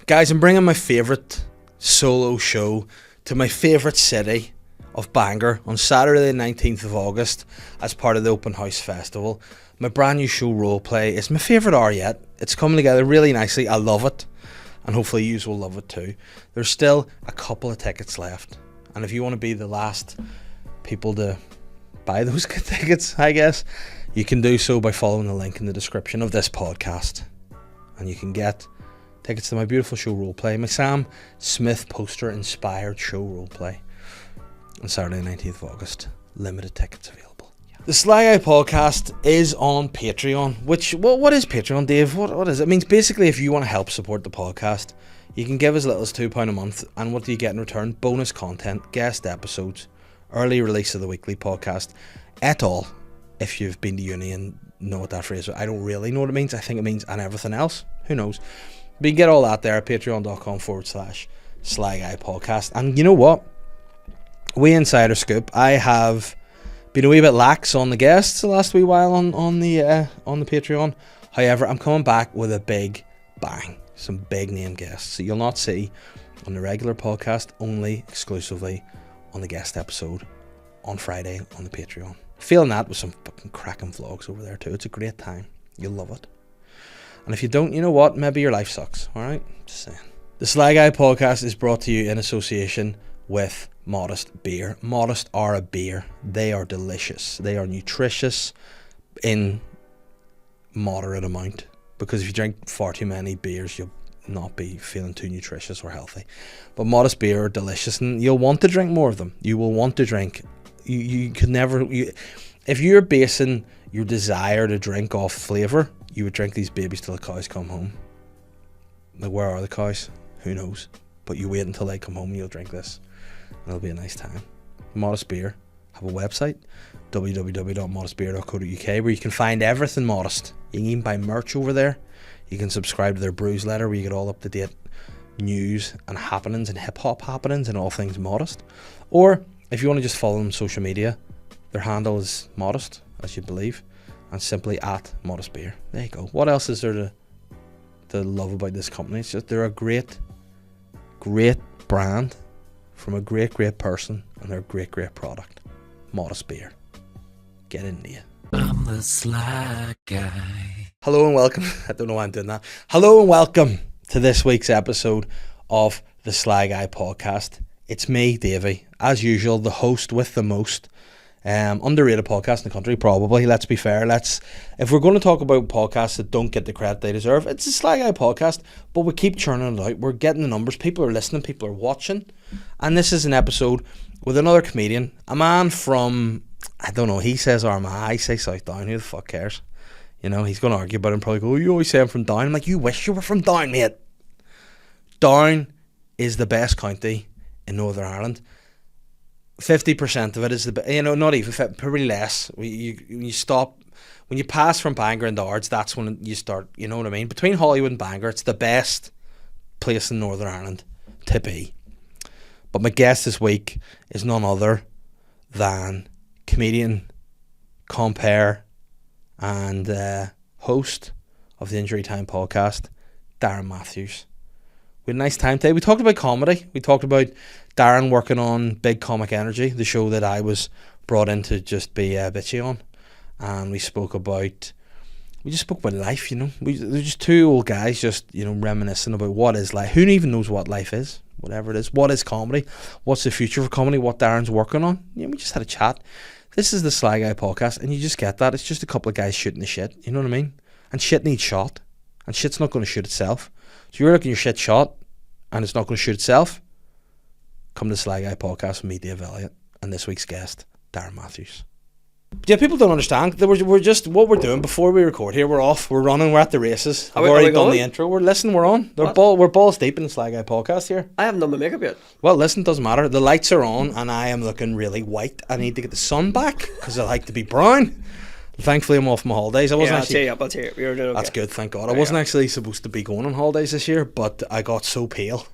Guys, I'm bringing my favourite solo show to my favourite city of Bangor on Saturday the 19th of August as part of the Open House Festival. My brand new show, Roleplay, is my favourite hour yet. It's coming together really nicely. I love it. And hopefully you will love it too. There's still a couple of tickets left. And if you want to be the last people to buy those tickets, I guess, you can do so by following the link in the description of this podcast. And you can get tickets to my beautiful show, Roleplay. My Sam Smith poster-inspired show, Roleplay. On Saturday the 19th of August. Limited tickets available. The Sly Guy podcast is on Patreon. Which, what is Patreon, Dave? What is it? It means basically if you want to help support the podcast, you can give as little as £2 a month. And what do you get in return? Bonus content, guest episodes, early release of the weekly podcast, et al. If you've been to uni and know what that phrase is. I don't really know what it means. I think it means and everything else. Who knows? But you can get all that there at patreon.com/Sly Guy podcast. And you know what? We Insider Scoop, I have been a wee bit lax on the guests the last wee while on the Patreon. However, I'm coming back with a big bang. Some big name guests that you'll not see on the regular podcast, only exclusively on the guest episode on Friday on the Patreon. Feeling that with some fucking cracking vlogs over there too. It's a great time. You'll love it. And if you don't, you know what? Maybe your life sucks. Alright? Just saying. The Sly Guy podcast is brought to you in association with Modest Beer. Modest are a beer. They are delicious. They are nutritious in moderate amount. Because if you drink far too many beers, you'll not be feeling too nutritious or healthy. But Modest Beer are delicious, and you'll want to drink more of them. You will want to drink. You could never. If you're basing your desire to drink off flavour, you would drink these babies till the cows come home. Like, where are the cows? Who knows? But you wait until they come home and you'll drink this. It'll be a nice time. Modest Beer have a website, www.modestbeer.co.uk, where you can find everything Modest. You can even buy merch over there. You can subscribe to their brews letter where you get all up to date news and happenings and hip hop happenings and all things Modest. Or if you want to just follow them on social media, their handle is Modest, as you believe, and simply at Modest Beer. There you go. What else is there to love about this company? It's just they're a great brand from a great person, and they're a great product. Modest Beer. Get into you. I'm the Sly Guy. Hello and welcome. I don't know why I'm doing that. Hello and welcome to this week's episode of the Sly Guy podcast. It's me, Davey, as usual, the host with the most. Underrated podcast in the country, probably. Let's be fair. If we're going to talk about podcasts that don't get the credit they deserve, it's a Sly Guy podcast, but we keep churning it out. We're getting the numbers. People are listening. People are watching. And this is an episode with another comedian, a man from, I don't know, he says Armagh, I say South Down. Who the fuck cares? You know, he's going to argue about it and probably go, oh, you always say I'm from Down. I'm like, you wish you were from Down, mate. Down is the best county in Northern Ireland. 50% of it is not even, probably less. You stop, when you pass from Bangor into Ards, that's when you start, you know what I mean? Between Hollywood and Bangor, it's the best place in Northern Ireland to be. But my guest this week is none other than comedian, compere, and host of the Injury Time podcast, Darren Matthews. We had a nice time today. We talked about comedy. We talked about Darren working on Big Comic Energy, the show that I was brought in to just be bitchy on. And we just spoke about life, you know. They're just two old guys just, you know, reminiscing about what is life. Who even knows what life is? Whatever it is. What is comedy? What's the future for comedy? What Darren's working on? You know, we just had a chat. This is the Sly Guy podcast, and you just get that. It's just a couple of guys shooting the shit. You know what I mean? And shit needs shot. And shit's not going to shoot itself. So you're looking your shit shot, and it's not going to shoot itself. Come to the Sly Guy podcast with me, Dave Elliott, and this week's guest, Darren Matthews. But yeah, people don't understand. We're just, what we're doing before we record here, we're off, we're running, we're at the races. I've already done the intro. We're on. We're balls deep in the Sly Guy podcast here. I haven't done my makeup yet. Well, listen, doesn't matter. The lights are on, and I am looking really white. I need to get the sun back, because I like to be brown. Thankfully, I'm off my holidays. I wasn't actually. I'll tell you. You're doing okay. That's good, thank God. I wasn't actually supposed to be going on holidays this year, but I got so pale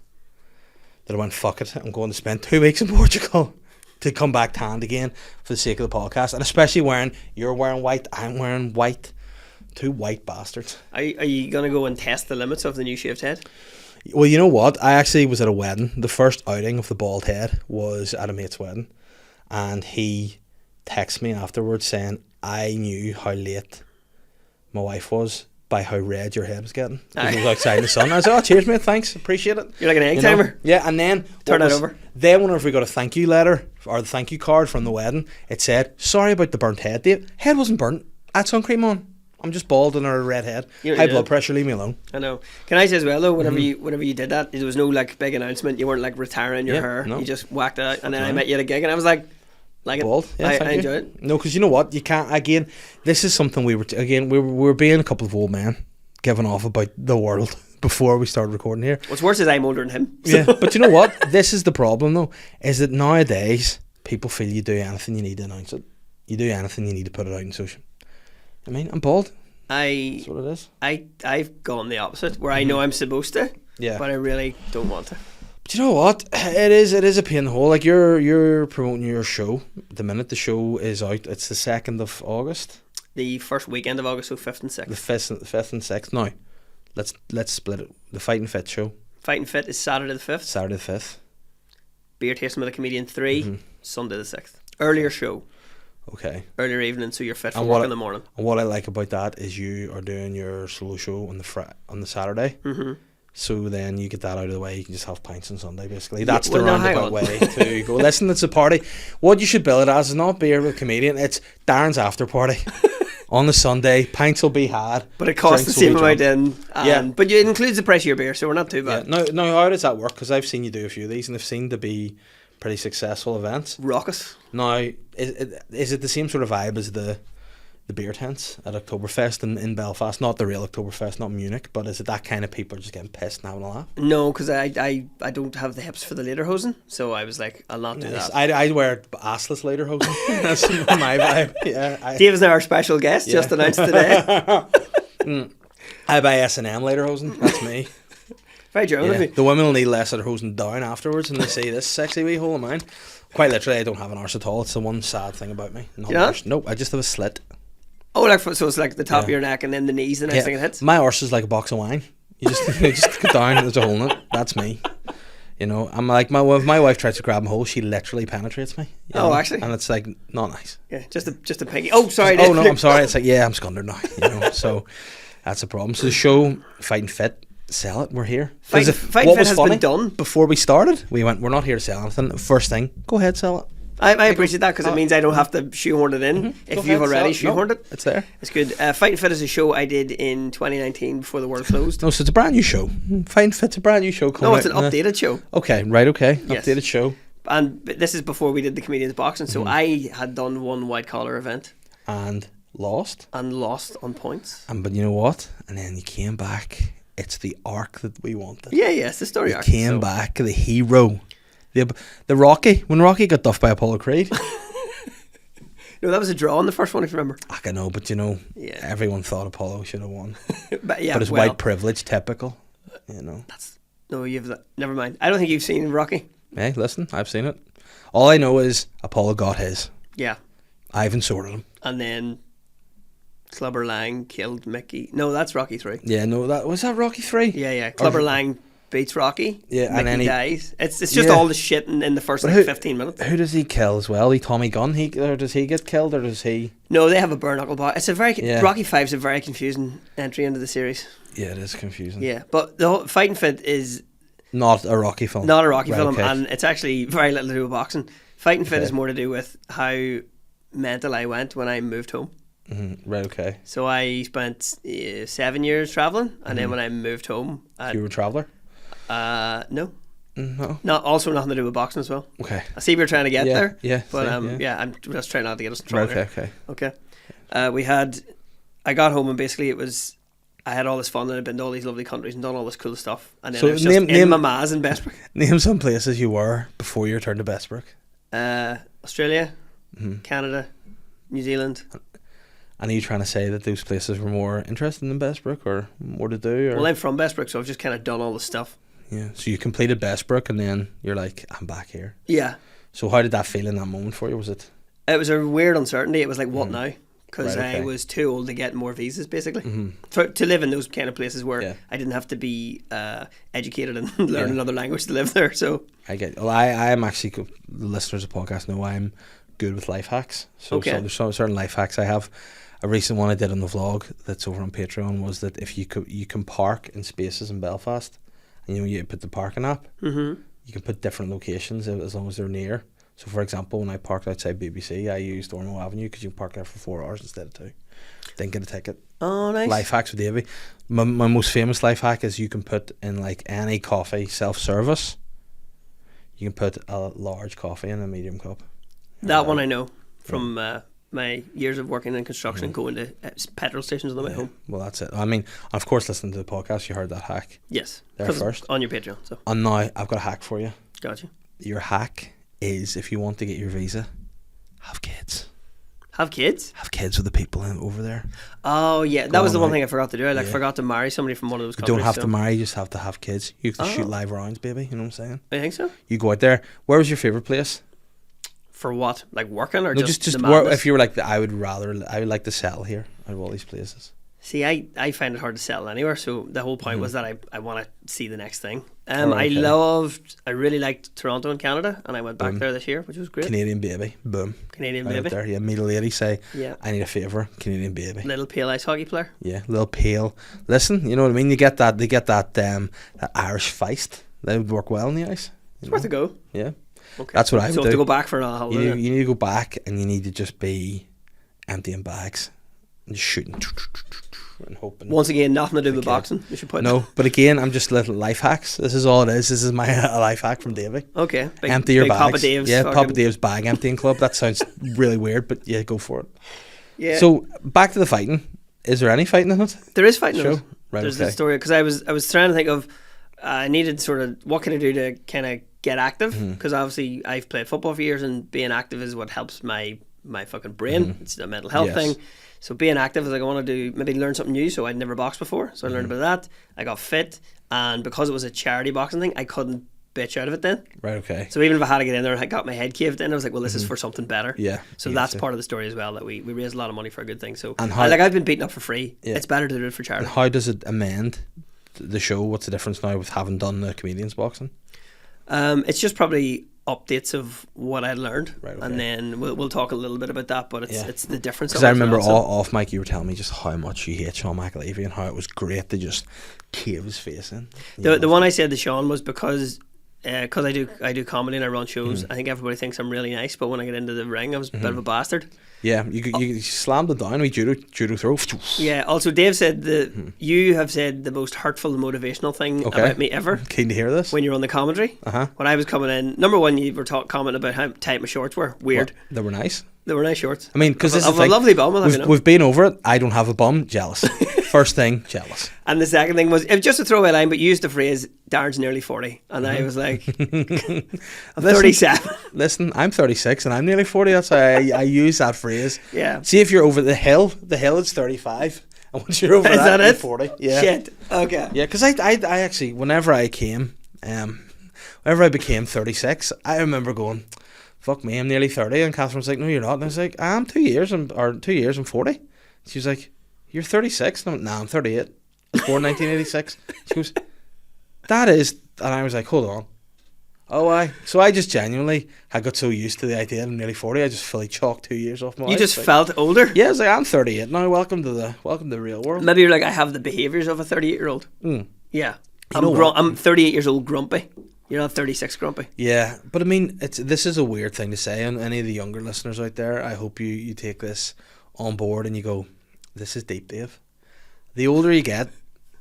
that I went, fuck it. I'm going to spend 2 weeks in Portugal to come back tanned again for the sake of the podcast. And especially you're wearing white, I'm wearing white. Two white bastards. Are you going to go and test the limits of the new shaved head? Well, you know what? I actually was at a wedding. The first outing of the bald head was at a mate's wedding. And he texted me afterwards saying, I knew how late my wife was by how red your head was getting. Because it was outside in the sun. I was like, oh, cheers, mate. Thanks. Appreciate it. You're like an egg timer. Yeah, and then... Turn it over. Then whenever we got a thank you letter, or the thank you card from the wedding, it said, sorry about the burnt head, Dave. Head wasn't burnt. I had sun cream on. I'm just bald and a red head. High blood pressure, leave me alone. I know. Can I say as well though, whenever you did that, there was no like big announcement. You weren't like retiring your hair. No. You just whacked it out, and then I met you at a gig, and I was like bald. Yeah, I enjoyed it. No, because you know what? You can't. Again, this is something we were being a couple of old men giving off about the world before we started recording here. What's worse is I'm older than him. Yeah, but you know what? This is the problem though. Is that nowadays people feel you do anything you need to announce it. You do anything you need to put it out in social. I mean, I'm bald. That's what it is. I've gone the opposite, where I know I'm supposed to, but I really don't want to. But you know what? It is a pain in the hole. Like you're promoting your show. The minute the show is out, it's the 2nd of August. The first weekend of August, so 5th and 6th. The 5th and 6th. Now, let's split it. The Fight and Fit show. Fight and Fit is Saturday the 5th. Saturday the 5th. Beer Tasting with a Comedian 3, Sunday the 6th. Earlier show. Okay. Earlier evening, so you're fit for work in the morning. And what I like about that is you are doing your solo show on the Saturday. Mm-hmm. So then you get that out of the way. You can just have pints on Sunday, basically. That's the roundabout way to go. Listen, it's a party. What you should bill it as is not beer with a comedian. It's Darren's after party. On the Sunday, pints will be had. But it costs the same amount in. But it includes the price of your beer, so we're not too bad. Yeah. Now, how does that work? Because I've seen you do a few of these, and they've seemed to be pretty successful events. Raucous. Now, is it the same sort of vibe as the beer tents at Oktoberfest in Belfast? Not the real Oktoberfest, not Munich, but is it that kind of people just getting pissed and having a laugh? No, because I don't have the hips for the lederhosen, so I was like, I'll not do that. I wear assless lederhosen. That's my vibe. Yeah, Dave is now our special guest, just announced today. I buy S&M lederhosen. That's me. Very German of me. The women will need less lederhosen down afterwards, and they say this sexy wee hole of mine. Quite literally, I don't have an arse at all. It's the one sad thing about me. Nope, I just have a slit. Oh, so it's like the top of your neck and then the knees, the next thing it hits? My arse is like a box of wine. You just go down, there's a hole in it. That's me. You know, I'm like, if my wife tries to grab a hole, she literally penetrates me. Actually? And it's like, not nice. Yeah, just a pinky. Oh, sorry. Oh, no, I'm sorry. It's like, yeah, I'm scundered now. You know, so that's a problem. So the show, Fight and Fit, sell it, we're here. Fight and Fit has been done. Before we started, we went, we're not here to sell anything. First thing, go ahead, sell it. I appreciate that, because it means I don't have to shoehorn it in. If you've already shoehorned it, it's there. It's good. Fight and Fit is a show I did in 2019 before the world closed. No, so it's a brand new show. Fight and Fit's a brand new show. No, it's an updated show. Okay, right, okay. Yes. Updated show. And this is before we did the Comedians Boxing, so I had done one white collar event. And lost. On points. But you know what? And then you came back. It's the arc that we wanted. Yeah, it's the story arc. Came back, the hero. The Rocky, when Rocky got duffed by Apollo Creed. No, that was a draw in the first one, if you remember. I know, but everyone thought Apollo should have won. But it's white privilege, typical. You know. Never mind. I don't think you've seen Rocky. Hey, listen, I've seen it. All I know is Apollo got his. Yeah. Ivan sorted him. And then Clubber Lang killed Mickey. No, that's Rocky 3. Yeah, no, was that Rocky 3? Yeah. Clubber Lang beats Rocky. Yeah, Mickey and then he dies. It's just all the shit in the first 15 minutes. Who does he kill as well? Tommy Gunn? Or does he get killed, or does he? No, they have a bare knuckle bar. It's a very Rocky 5's a very confusing entry into the series. Yeah, it is confusing. Yeah, but the whole Fight and Fit is not a Rocky film. Not a Rocky film, okay. And it's actually very little to do with boxing. Fight and Fit is more to do with how mental I went when I moved home. Mm-hmm. Right, okay. So I spent 7 years travelling, and then when I moved home, you were a traveller? No. No. Also nothing to do with boxing as well. Okay. I see we're trying to get there. Yeah. But I'm just trying not to get us in trouble. Right, okay. I got home and basically I had all this fun and I'd been to all these lovely countries and done all this cool stuff. And then I was just in my ma's in Bestbrook. Name some places you were before your turn to Bestbrook. Australia, Canada, New Zealand. And are you trying to say that those places were more interesting than Bestbrook or more to do? Or? Well, I'm from Bestbrook, so I've just kind of done all the stuff. Yeah, so you completed Bestbrook and then you're like, I'm back here. Yeah. So how did that feel in that moment for you? Was it? It was a weird uncertainty. It was like, what now? because Right, okay. I was too old to get more visas, basically, Mm-hmm. to live in those kind of places where Yeah. I didn't have to be educated and learn Yeah. another language to live there. So I get. Well, I am actually. The listeners of the podcast know I'm good with life hacks. So, Okay. so there's some certain life hacks I have. A recent one I did on the vlog that's over on Patreon was that if you can park in spaces in Belfast, and you put the parking app, you can put different locations as long as they're near. So, for example, when I parked outside BBC, I used Ormo Avenue because you can park there for 4 hours instead of 2. Didn't get a ticket. oh, nice. Life hacks with Davey. My most famous life hack is you can put in like any coffee self-service. You can put a large coffee in a medium cup. That one I know from my years of working in construction and going to petrol stations on the way home. Well, that's it. I mean, of course, listening to the podcast, you heard that hack. Yes, There 'cause first. on your Patreon. So And now I've got a hack for you. gotcha. Your hack is if you want to get your visa, have kids. Have kids? Have kids with the people over there. Oh yeah, that Go was the on one out. thing I forgot to do. I Yeah. forgot to marry somebody from one of those You countries. don't have so. to marry, you just have to have kids. You can shoot Oh. live rounds, baby. You know what I'm saying? I think so. You go out there. Where was your favourite place? For what? Like working or No, just just the where, madness? if you were like, I would like to settle here out of all these places. See, I find it hard to settle anywhere. So the whole point was that I want to see the next thing. Oh, okay. I really liked Toronto in Canada, and I went back there this year, which was great. Canadian baby. Boom. Canadian Right out baby, there. Yeah, meet a lady, say, Yeah. I need a favour. Canadian baby. little pale ice hockey player. Yeah, little pale. Listen, you know what I mean? You get that, they get that Irish feist. That would work well in the ice. It's worth a go. Yeah. Okay, That's what I would so do. to go back for a You holiday. need to go back and you need to just be emptying bags and just shooting and hoping. Once again, nothing to do with kid. boxing. You should put No, but again, I'm just little life hacks. This is all it is. This is my life hack from Davey. Okay, big, Empty your big bags. Papa Dave's. Yeah, fucking- Papa Dave's bag emptying club. That sounds really weird, but yeah, go for it. Yeah. So back to the fighting. Is there any fighting in it? there is fighting. in Show? it. Right, There's okay. the story because I was trying to think of I needed sort of what can I do to kind of get active Mm-hmm. because obviously I've played football for years and being active is what helps my fucking brain. It's a mental health Mm-hmm. Yes. thing. So being active is like I want to do maybe learn something new. So I'd never boxed before, so I learned Mm-hmm. about that. I got fit, and because it was a charity boxing thing, I couldn't bitch out of it then. Right, okay. So even if I had to get in there and I got my head caved in, I was like, well, this is for something better. Mm-hmm. Yeah, So you that's get to. part of the story as well, that we raised a lot of money for a good thing. So And how- like I've been beaten up for free. Yeah. It's better to do it for charity. And how does it amend the show? What's the difference now with having done the comedians boxing? It's just probably updates of what I learned, Right, okay. and then we'll talk a little bit about that. But Yeah. it's the difference. Because of I it as remember well, so- off mic you were telling me just how much you hate Sean McAlevey and how it was great to just cave his face in. The one I said to Sean was because I do comedy and I run shows. I think everybody thinks I'm really nice, but when I get into the ring, I was a bit of a bastard. Yeah, you slammed it down with judo throw. Yeah. Also, Dave said that you have said the most hurtful and motivational thing Okay. about me ever. Keen to hear this. When you're on the commentary, when I was coming in, number one, you were commenting about how tight my shorts were. Weird. What? They were nice. They were nice shorts. I mean, because this I've is a like, lovely bum. I'll have you know. we've been over it. I don't have a bum. Jealous. First thing, jealous. And the second thing was, it was just a throwaway line, but you used the phrase, Darren's nearly 40. And I was like, I'm 37. Listen, I'm 36 and I'm nearly 40. That's why I use that phrase. Yeah. See, if you're over the hill is 35. And once you're over Is that you're it? 40. Yeah. Shit. Okay. Yeah, because I actually, whenever I became 36, I remember going, fuck me, I'm nearly 30. And Catherine was like, no, you're not. And I was like, I'm 2 years, I'm 40. She was like, you're 36. And I went, nah, I'm 38. I was born 1986. She goes, that is, and I was like, hold on. Oh, so I just genuinely had got so used to the idea that I'm nearly 40, I just fully chalked 2 years off my You life. just Like, felt older? yeah, I was like, I'm 38 now. Welcome to the real world. Maybe you're like, I have the behaviours of a 38-year-old. Yeah. know I'm 38 years old grumpy. You're not 36 grumpy. Yeah, but I mean, this is a weird thing to say, and any of the younger listeners out there, I hope you take this on board and you go, this is deep, Dave. The older you get,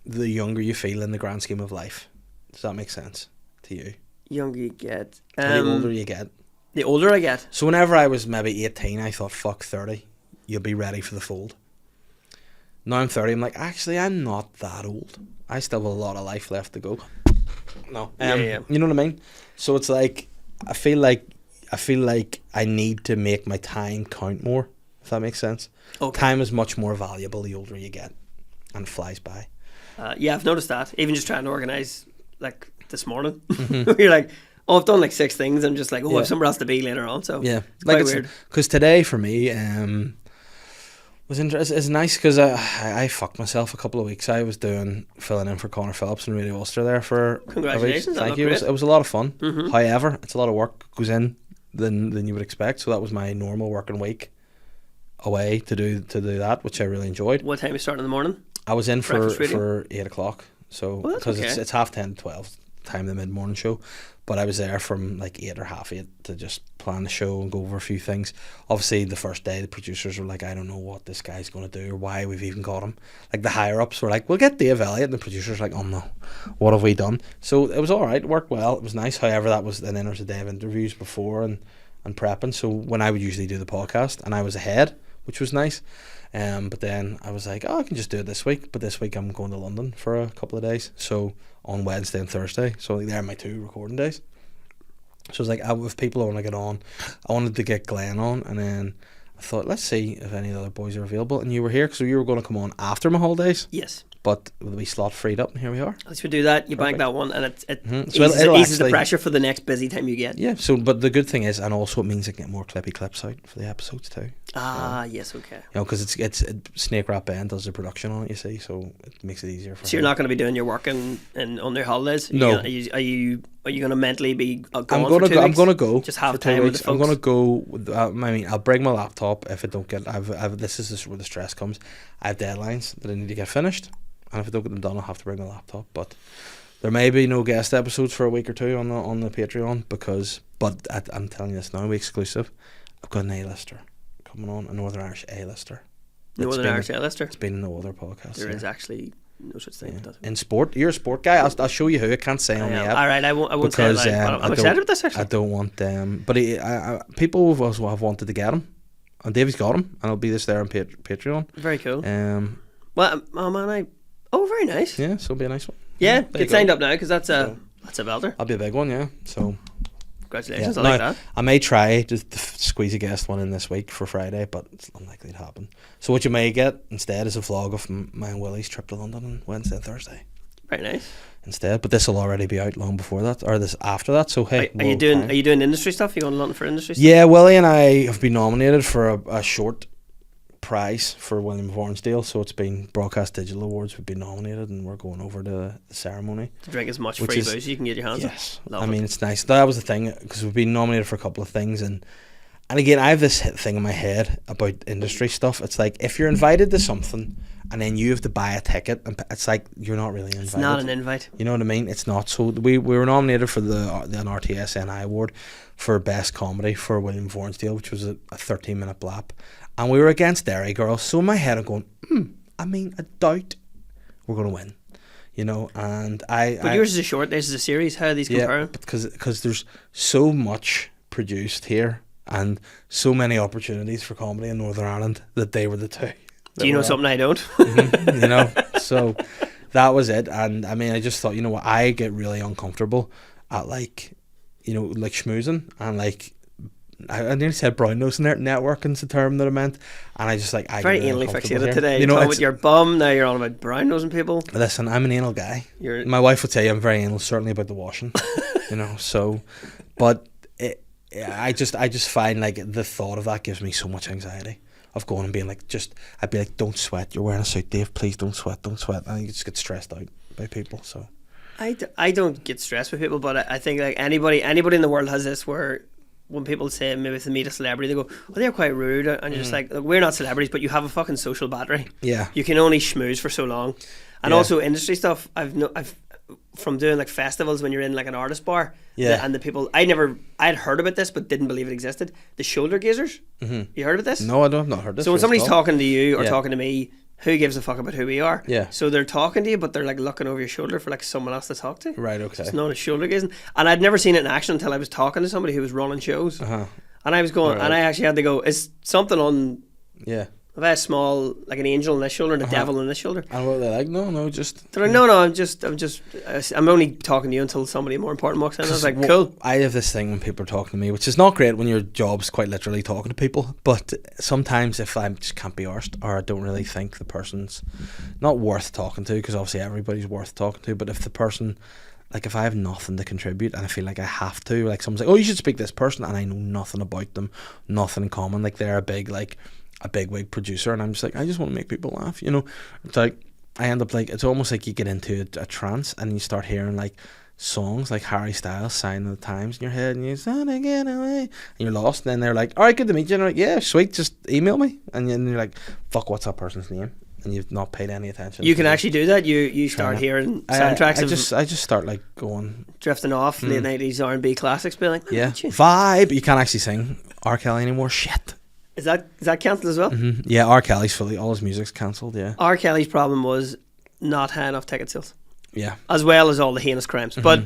the younger you feel in the grand scheme of life. Does that make sense to you? Younger you get. The older you get. The older I get. So whenever I was maybe 18, I thought, fuck 30, you'll be ready for the fold. Now I'm 30, I'm like, actually, I'm not that old. I still have a lot of life left to go. No. Yeah. You know what I mean? So it's like, I feel like I need to make my time count more, if that makes sense. Okay. Time is much more valuable the older you get, and it flies by. Yeah, I've noticed that. Even just trying to organise, like, this morning. Mm-hmm. You're like, oh, I've done like 6 things. I'm just like, oh, I Yeah. have somewhere else to be later on. So Yeah, it's quite like weird. Because today for me, was it's nice because I fucked myself a couple of weeks. I was filling in for Connor Phillips and Radio Ulster there for Congratulations, a week. Thank you. It was a lot of fun. However, it's a lot of work goes in than you would expect. So that was my normal working week away to do that, which I really enjoyed. What time you start in the morning? I was in for 8 o'clock. So because okay. it's 10:30 to 12 time the mid morning show. But I was there from like 8 or half 8 to just plan the show and go over a few things. Obviously, the first day, the producers were like, I don't know what this guy's going to do or why we've even got him. Like, the higher-ups were like, we'll get Dave Elliott. And the producers were like, oh, no, what have we done? So it was all right. It worked well. It was nice. However, that was then there was a day of interviews before and prepping. So when I would usually do the podcast, and I was ahead, which was nice. But then I was like, I can just do it this week. But this week I'm going to London for a couple of days. So on Wednesday and Thursday. So like, they're my 2 recording days. So I was like, if people want to get on, I wanted to get Glenn on, and then I thought, let's see if any of the other boys are available. And you were here, because you were going to come on after my holidays. Yes. But the wee slot freed up, and here we are. At least we do that. You bank that one, and it so eases the pressure for the next busy time you get. Yeah. So, but the good thing is, and also it means I can get more clippy clips out for the episodes too. Yes, okay. You know, because it's Snake Rat Ben does the production on it, you see, so it makes it easier for. So you're not going to be doing your work in on your holidays. No. Are you going to mentally be gone I'm for 2 weeks? I'm going to go. Just have for 2 time with weeks. the folks. I'm going to go. I mean, I'll bring my laptop if I don't get. This is where the stress comes. I have deadlines that I need to get finished. And if I don't get them done, I'll have to bring my laptop. But there may be no guest episodes for a week or two on the Patreon but I'm telling you this now, exclusive. I've got an A-lister coming on, a Northern Irish A-lister. Northern Irish A-lister? It's been in no other podcast. There is actually no such thing. Yeah. In sport, you're a sport guy. I'll show you who. I can't say on the app. All right, I won't say it loud. I'm excited about this actually. I don't want them, but people have wanted to get him, and Davey's got him, and I'll be there on Patreon. Very cool. Well, oh man, very nice. Yeah, so it'll be a nice one. Yeah, get signed up now because that's a belter. I'll be a big one, yeah. So congratulations, yeah. I like that. I may try to squeeze a guest one in this week for Friday, but it's unlikely to happen. So what you may get instead is a vlog of my and Willie's trip to London on Wednesday and Thursday. Very nice. Instead, but this will already be out long before that, or this after that. So hey, are you doing industry stuff? You going to London for industry stuff? Yeah, Willie and I have been nominated for a short prize for William Vaughansdale, so it's been Broadcast Digital Awards. We've been nominated, and we're going over to the ceremony to drink as much free booze as you can get your hands on. Yes, I mean it's nice. That was the thing, because we've been nominated for a couple of things, and again I have this thing in my head about industry stuff. It's like if you're invited to something and then you have to buy a ticket, and it's like you're not really invited. It's not an invite. You know what I mean? It's not. So we were nominated for an RTSNI award for best comedy for William Vaughansdale, which was a 13-minute blap. And we were against Dairy Girls, so in my head I'm going, I doubt we're going to win, you know. And But yours is a short, this is a series. How are these comparing? Yeah, because there's so much produced here and so many opportunities for comedy in Northern Ireland that they were the two. Do you know something I don't? You know, so that was it. And I mean, I just thought, you know what, I get really uncomfortable at like schmoozing and like. I nearly said brown nosing networking's the term that I meant, and I just like I very anally fixated today. You know, with your bum, now you're on about brown nosing people. Listen, I'm an anal guy. My wife would say I'm very anal, certainly about the washing. You know, so, but I just find like the thought of that gives me so much anxiety of going and being like, I'd be like, don't sweat. You're wearing a suit, Dave. Please don't sweat. Don't sweat. And you just get stressed out by people. So I don't get stressed with people, but I think like anybody in the world has this where. When people say maybe if they meet a celebrity, they go, "Well, they're quite rude," and you're just like, "Look, we're not celebrities, but you have a fucking social battery. Yeah, you can only schmooze for so long." And also industry stuff. I've from doing like festivals when you're in like an artist bar. Yeah, and the people I'd heard about this but didn't believe it existed. The shoulder gazers. Mm-hmm. You heard about this? No, I've not heard this. So when somebody's talking to you or talking to me, who gives a fuck about who we are? Yeah. So they're talking to you, but they're like looking over your shoulder for like someone else to talk to. Right. Okay. So it's known as shoulder gazing, and I'd never seen it in action until I was talking to somebody who was running shows. And I was going, and I actually had to go, is something on. Yeah. Have I a small, like an angel on this shoulder and a devil on this shoulder? And what they're like, no, just. They're like, no, I'm only talking to you until somebody more important walks in. I was like, cool. I have this thing when people are talking to me, which is not great when your job's quite literally talking to people, but sometimes if I just can't be arsed or I don't really think the person's not worth talking to, because obviously everybody's worth talking to, but if the person. Like if I have nothing to contribute and I feel like I have to, like someone's like, oh, you should speak to this person, and I know nothing about them, nothing in common, like they're a big like a big wig producer, and I'm just like, I just want to make people laugh, you know. It's like I end up like, it's almost like you get into a trance and you start hearing like songs like Harry Styles, Sign of the Times in your head, and you're "Wanna get away," and you're lost. And then they're like, all right, good to meet you. And they're like, yeah, sweet, just email me. And then you're like, fuck, what's that person's name? And you've not paid any attention. You can actually do that. You start hearing soundtracks. I just start like going drifting off late 90s R&B classics, being like, yeah, vibe. You can't actually sing R. Kelly anymore. Shit. Is that cancelled as well? Mm-hmm. Yeah, R. Kelly's fully, all his music's cancelled. Yeah. R. Kelly's problem was not high enough ticket sales. Yeah. As well as all the heinous crimes, but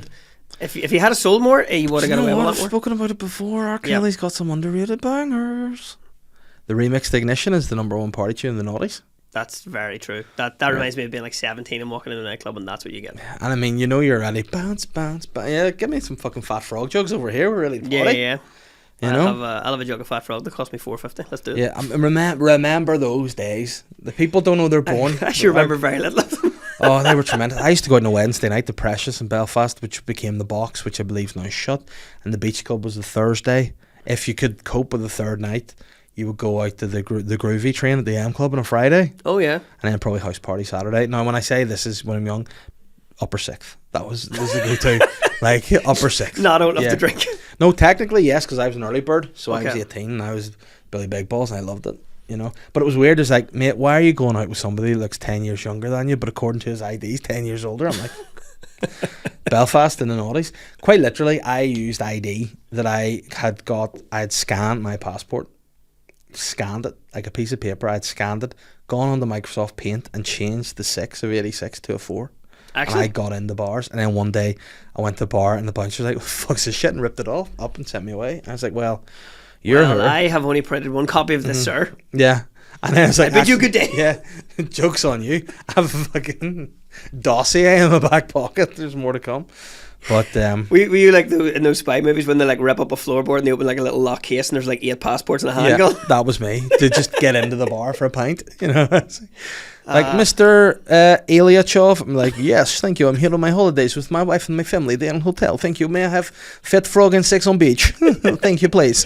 if he had sold more, he would have got away with a lot I've more. spoken about it before. R. Kelly's got some underrated bangers. The remix to Ignition is the #1 party tune in the noughties. That's very true. That reminds me of being like 17 and walking in a nightclub, and that's what you get. And I mean, you know, you're ready. Bounce, bounce, bounce. Yeah, give me some fucking Fat Frog jugs over here. We're really party. Yeah. You know? I'll have a jug of Fat Frog that cost me $4.50. Let's do it. Yeah, remember those days. The people don't know they're born. I actually remember very little of them. Oh, they were tremendous. I used to go out on a Wednesday night, the Precious in Belfast, which became the Box, which I believe is now shut, and the Beach Club was the Thursday. If you could cope with the third night, you would go out to the Groovy train at the M Club on a Friday. Oh yeah. And then probably house party Saturday. Now, when I say this is when I'm young, upper sixth. That was the go-to. Like upper sixth. Not old enough to drink. No, technically yes, because I was an early bird, so Okay. I was 18 and I was Billy Big Balls and I loved it. You know, but it was weird. It's like, mate, why are you going out with somebody who looks 10 years younger than you, but according to his ID, he's 10 years older? I'm like, Belfast in the noughties. Quite literally, I used ID that I had scanned my passport, scanned it like a piece of paper. I'd scanned it, gone on to Microsoft Paint and changed the 6 of 86 to a 4. Actually? And I got into bars, and then one day I went to the bar and the bouncer was like, fuck's this shit, and ripped it all up and sent me away. And I was like, well, you're her. I have only printed one copy of this, sir. Yeah. And then I was like, I bid you good day. Yeah, joke's on you. I have a fucking dossier in my back pocket. There's more to come. But were you like in those spy movies when they like rip up a floorboard and they open like a little lock case and there's like 8 passports and a handgun? yeah, that was me, to just get into the bar for a pint, you know. Like, Mr. Ilyachov, I'm like, yes, thank you. I'm here on my holidays with my wife and my family. They're in a hotel. Thank you. May I have Fat Frog and Sex on Beach? Thank you, please.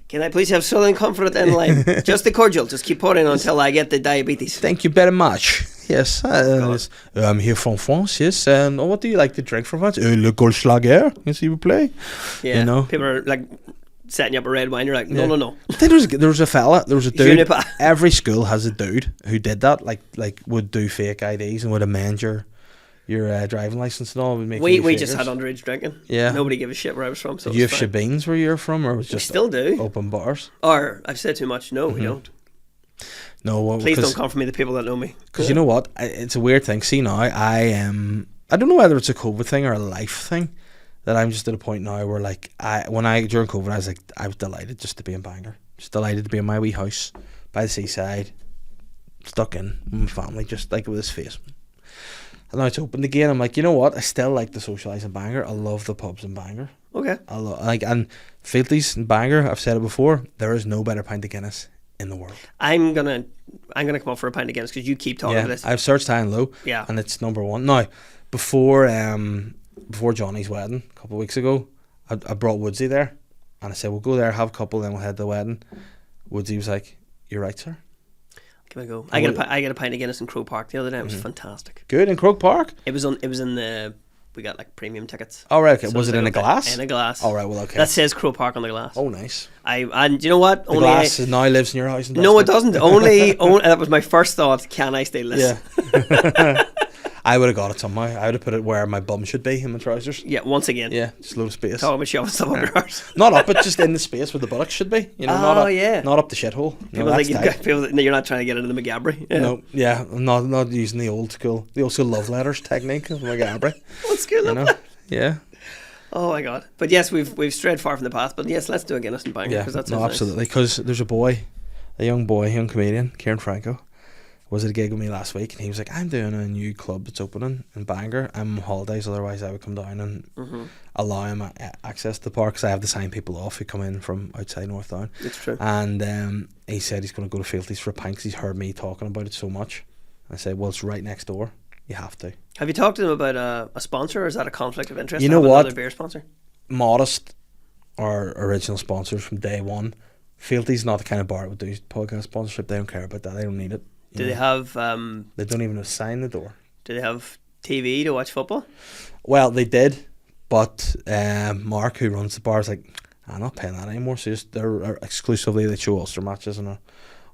Can I please have Southern Comfort and lime? Just the cordial. Just keep pouring until I get the diabetes. Thank you very much. Yes, I'm here from France. Yes, and what do you like to drink from France? Le Goldschlager, s'il vous plaît. Yeah, you know, people are like setting you up a red wine. You're like, no. I think there was a fella, there was a dude. Juniper. Every school has a dude who did that, like would do fake IDs and would amend your driving license and all. Would make we just had underage drinking. Yeah, nobody gave a shit where I was from. So did you have shebeens where you're from, or was it just still do open bars? Or I've said too much. No, we don't. No, please don't come for me, the people that know me. Because you know what, it's a weird thing. See now, I don't know whether it's a COVID thing or a life thing, that I'm just at a point now where like during COVID I was delighted just to be in Bangor, just delighted to be in my wee house by the seaside, stuck in with my family, just like with this face. And now it's opened again. I'm like, you know what, I still like to socialise in Bangor. I love the pubs in Bangor. Okay. I love and Fealties in Bangor. I've said it before. There is no better pint of Guinness in the world. I'm gonna come up for a pint of Guinness because you keep talking about this. I've searched high and low. Yeah. And it's #1 now. Before Johnny's wedding a couple of weeks ago, I brought Woodsy there, and I said we'll go there, have a couple, then we'll head to the wedding. Woodsy was like, "You're right, sir." Give it a go. I get a pint of Guinness in Croke Park the other day. It was fantastic. Good in Croke Park. It was in the. We got like premium tickets. Oh right, okay. So was it in a glass? In a glass. Oh right, well okay. That says Croke Park on the glass. Oh nice. And you know what? The glass now lives in your house. No, it doesn't. Only that was my first thought. Can I steal this? Yeah. I would have got it somehow. I would have put it where my bum should be in my trousers. Yeah, once again. Yeah, just a load of space. Talking about shoving stuff up your arse. Not up it, just in the space where the buttocks should be. You know, not up the shithole. People think you're not trying to get into the McGabry. Yeah. No, yeah, I'm not using the old school love letters technique of McGabry. Old school love letters. Yeah. Oh my god! But yes, we've strayed far from the path. But yes, let's do a Guinness and Bangor. Yeah, that's absolutely. Because there's a young comedian, Kieran Franco, was at a gig with me last week, and he was like, "I'm doing a new club that's opening in Bangor. I'm on holidays, otherwise I would come down and allow him access to the park, because I have to sign people off who come in from outside North Down." It's true. And he said he's going to go to Fealties for a pint because he's heard me talking about it so much. I said, "Well, it's right next door. You have to." Have you talked to them about a sponsor, or is that a conflict of interest? You know what? Another beer sponsor? Modest, our original sponsors from day one, Fealty's not the kind of bar that would do podcast sponsorship. They don't care about that. They don't need it. Do they have? They don't even sign the door. Do they have TV to watch football? Well, they did, but Mark, who runs the bar, is like, I'm not paying that anymore. So they're exclusively, they show Ulster matches on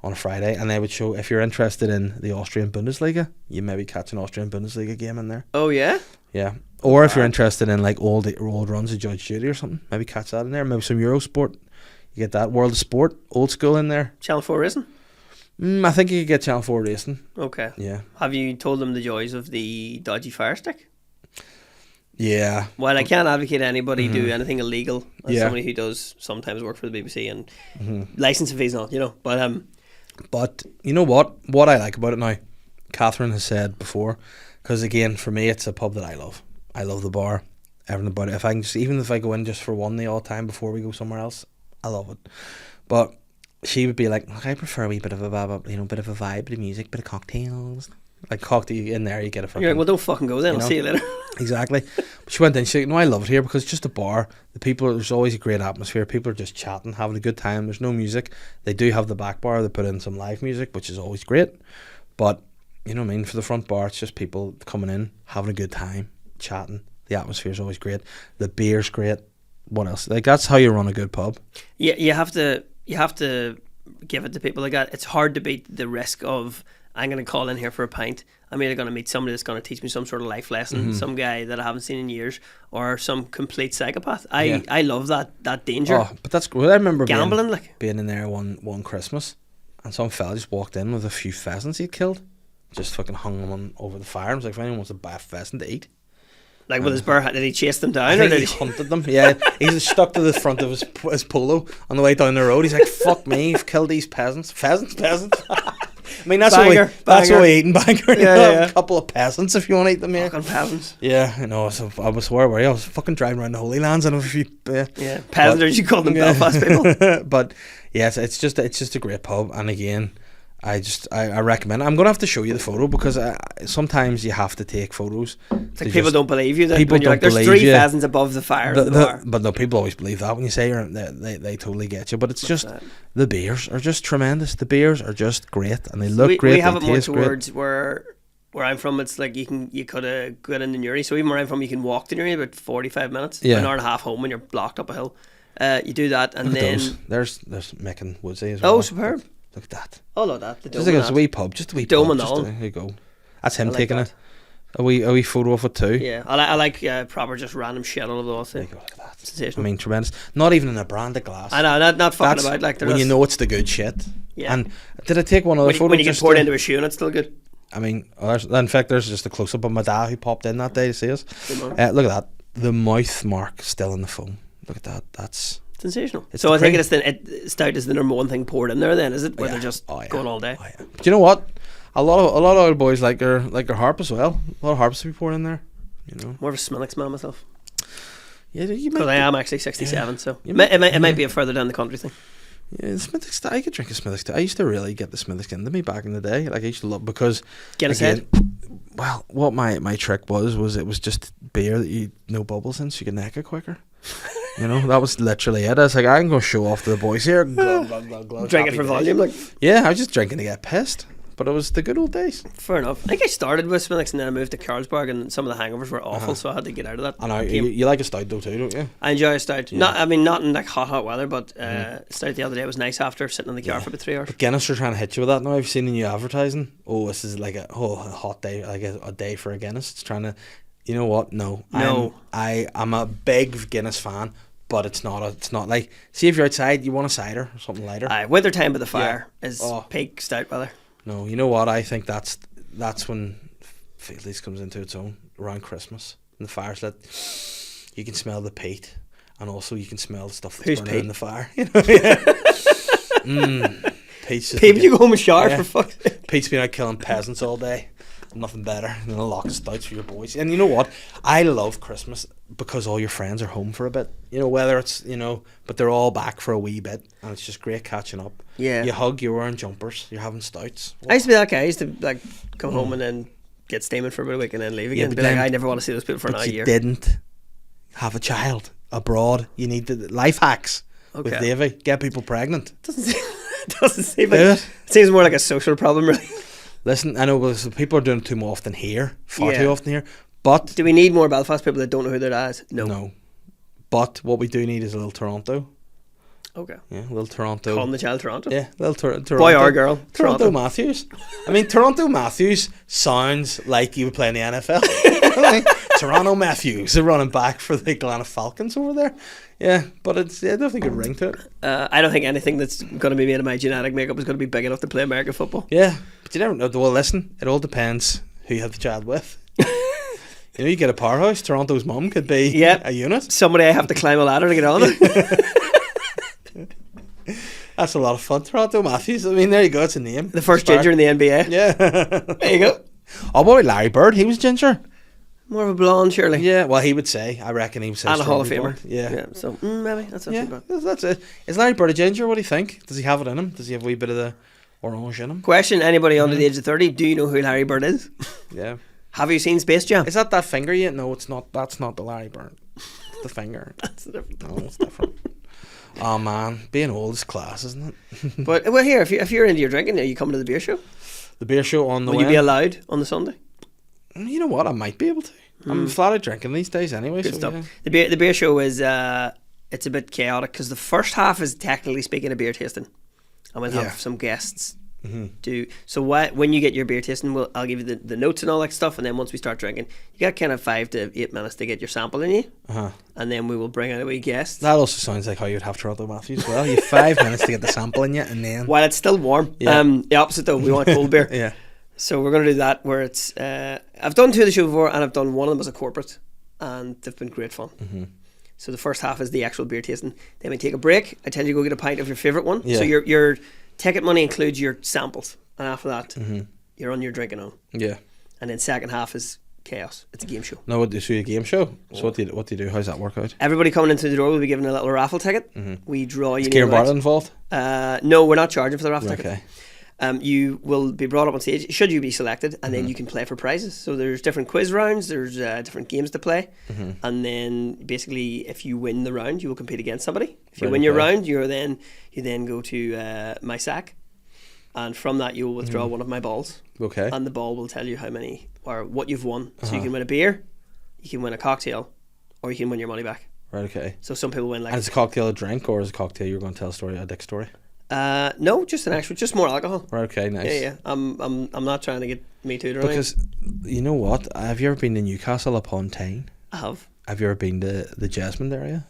a Friday, and they would show, if you're interested in the Austrian Bundesliga, you maybe catch an Austrian Bundesliga game in there. Oh yeah. Yeah. Or if you're interested in like old runs of Judge Judy or something, maybe catch that in there. Maybe some Eurosport. You get that World of Sport, old school in there. Channel 4 Racing? I think you could get Channel 4 Racing. Okay. Yeah. Have you told them the joys of the dodgy Fire Stick? Yeah. While I can't advocate anybody do anything illegal, as Yeah. somebody who does sometimes work for the BBC and licensing fees not, But you know what I like about it now, Catherine has said before, because again, for me, it's a pub that I love. I love the bar, everything about it. If I can just, even if I go in just for one the all time before we go somewhere else, I love it. But she would be like, look, I prefer a wee bit of a bit of a vibe, bit of music, bit of cocktails. Like cocktail in there, you get a fucking. You're like, well, don't fucking go then. I'll see you later. Exactly. But she went in. She's like, no, I love it here because it's just a bar. The people, there's always a great atmosphere. People are just chatting, having a good time. There's no music. They do have the back bar. They put in some live music, which is always great. But you know what I mean. For the front bar, it's just people coming in, having a good time, chatting. The atmosphere is always great. The beer's great. What else? Like that's how you run a good pub. Yeah, you have to give it to people like that. It's hard to beat the risk of, I'm going to call in here for a pint. I'm either going to meet somebody that's going to teach me some sort of life lesson, some guy that I haven't seen in years, or some complete psychopath. I love that danger. Oh, but that's good. I remember gambling, being in there one Christmas, and some fella just walked in with a few pheasants he'd killed, just fucking hung them on over the fire. I was like, if anyone wants to buy a pheasant to eat. Like with his burr hat, did he chase them down? Or did he hunted them? Yeah, he's stuck to the front of his polo on the way down the road. He's like, fuck me, you've killed these pheasants. Pheasants. I mean, that's Banger, what we eat in Bangor. Yeah. A couple of peasants if you want to eat them, yeah. Fucking peasants. Yeah, I know. So I was where were you? I was fucking driving around the Holy Lands and a few. Yeah, peasants. You call them Belfast people. But yes, it's just a great pub, and again, I recommend it. I'm gonna have to show you the photo because sometimes you have to take photos. It's like people don't believe you. People when you're don't like, there's believe 3 you. pheasants above the fire. in the bar. But no, people always believe that when you say they totally get you. But it's just the beers are just tremendous. The beers are just great, and they look great. We have it they more taste towards where I'm from. It's like you could have got into Newry. So even where I'm from, you can walk to Newry about 45 minutes. Yeah. An hour and a half home when you're blocked up a hill. You do that, and then there's Mick and Woodsy as well. Oh, superb! Look at that. Oh, look at that. The Just like it's a wee pub, just a wee Dome pub. and all. There you go. That's him I like taking that. it. A wee photo of it too. Yeah, I like proper just random shit all of those. There you go, look at that. Sensational. I mean, tremendous. Not even in a branded glass. I know, not fucking about like the when rest. you know it's the good shit. Yeah. And did I take one other photo? when you get just poured to- into a shoe and it's still good. I mean, in fact, there's just a close up of my dad who popped in that day to see us. Good man. Look at that. The mouth mark still in the foam. Look at that. That's Sensational. It's So the I think cream. stout is the number one thing poured in there. Then is it? Where yeah. they're just Oh, yeah. going all day. Oh, yeah. But you know what? A lot of old boys like their harp as well. A lot of harps to be poured in there. You know. More of a Smithwick's man myself. Yeah, you might. Because I am actually 67, Yeah. so You it might be a further down the country thing. Yeah, the Smithwick stout. I could drink a Smithwick stout. I used to really get the Smithwick into me back in the day. Like I used to love because Guinness again, well, what my trick was it was just beer that you no bubbles in, so you could neck it quicker. You know, that was literally it. I was like, I'm going to show off to the boys here. Glug, glug, glug, glug, Drink it happy for days. volume, like. Yeah, I was just drinking to get pissed. But it was the good old days. Fair enough. I think I started with Smithwick's and then I moved to Carlsberg and some of the hangovers were awful, so I had to get out of that. I know, Came- you like a stout though too, don't you? I enjoy a stout. Yeah. Not in like hot weather, but stout the other day was nice after sitting in the car for about 3 hours. But Guinness are trying to hit you with that now. I've seen the new advertising. Oh, this is like a hot day, like a day for a Guinness. It's trying to, you know what? No. I'm a big Guinness fan. But it's not like, see if you're outside, you want a cider or something lighter. Aye, winter time by the fire is peak stout weather. No, you know what? I think that's when Feelties comes into its own around Christmas. And the fire's lit. You can smell the peat, and also you can smell the stuff that's Who's burning peat? in the fire. You know, yeah. Pete's just People, you go home and shower Yeah. for fuck's sake. Pete's been out killing peasants all day. Nothing better than a lock of stouts for your boys. And you know what? I love Christmas because all your friends are home for a bit. You know, whether it's, but they're all back for a wee bit. And it's just great catching up. Yeah. You hug, you're wearing jumpers, you're having stouts. I used to be that guy. I used to like come home and then get steaming for about a week and then leave again. but Be like, then- I never want to see those people for But another you year. didn't have a child abroad. You need the life hacks. with Okay. Davy. Get people pregnant. Doesn't seem Do like, it. it seems more like a social problem, really. Listen, I know people are doing it too often here, far Yeah. too often here. But Do we need more Belfast people that don't know who their dad is? No. But what we do need is a little Toronto. Okay. Yeah, a little Toronto. Calling the child Toronto. Yeah, little Toronto. Boy or girl? Toronto Matthews. I mean, Toronto Matthews sounds like he would play in the NFL. Like, Toronto Matthews, the running back for the Atlanta Falcons over there. Yeah, but it's definitely a good ring to it. I don't think anything that's going to be made of my genetic makeup is going to be big enough to play American football. Yeah, but you never know. Well, listen, it all depends who you have the child with. You know, you get a powerhouse. Toronto's mum could be a unit. Somebody I have to climb a ladder to get on it. That's a lot of fun. Toronto Matthews. I mean, there you go. It's a name. The first ginger in the NBA. Yeah. There you go. Oh, boy, Larry Bird. He was ginger. More of a blonde, surely. Yeah, well, he would say. I reckon he would say. And a Hall of strawberry Famer. blonde. Yeah. So maybe that's not too bad. That's it. Is Larry Bird a ginger? What do you think? Does he have it in him? Does he have a wee bit of the orange in him? Question: anybody under the age of 30? Do you know who Larry Bird is? Yeah. Have you seen Space Jam? Is that finger yet? No, it's not. That's not the Larry Bird. It's the finger. That's different. No, it's different. Oh man, being old is class, isn't it? But well, here, if you're into your drinking, are you coming to the beer show? The beer show on the Will way. you be allowed on the Sunday? You know what? I might be able to. I'm flat out drinking these days anyway. Good so stuff. yeah. The beer show is it's a bit chaotic because the first half is technically speaking a beer tasting, and we'll have some guests do. So when you get your beer tasting, I'll give you the notes and all that stuff, and then once we start drinking, you got kind of 5 to 8 minutes to get your sample in you, and then we will bring out a wee guest. That also sounds like how you'd have Toronto Matthews as well. You have 5 minutes to get the sample in you, and then While it's still warm. Yeah. The opposite though, we want cold beer. yeah. So we're going to do that where it's I've done 2 of the show before, and I've done one of them as a corporate, and they've been great fun. So the first half is the actual beer tasting. Then we take a break. I tell you to go get a pint of your favourite one. Yeah. So your ticket money includes your samples, and after that you're on your drinking own. Yeah. And then second half is chaos. It's a game show. No, what do you see a game show? So what do you do? How's that work out? Everybody coming into the door will be given a little raffle ticket. We draw you. Is Kieran Bartlett involved? No, we're not charging for the raffle ticket. Okay. You will be brought up on stage should you be selected, and then you can play for prizes. So there's different quiz rounds, there's different games to play, and then basically if you win the round you will compete against somebody. If you win your round, you then go to my sack, and from that you will withdraw one of my balls. Okay. And the ball will tell you how many or what you've won. So you can win a beer, you can win a cocktail, or you can win your money back. Right, okay. So some people win like And is a cocktail a drink, or is a cocktail you're going to tell a story, a dick story? no, just more alcohol. Right, okay, nice. Yeah. I'm not trying to get me too or anything. Because you know what? Have you ever been to Newcastle upon Tyne? I have. Have you ever been to the Jesmond area?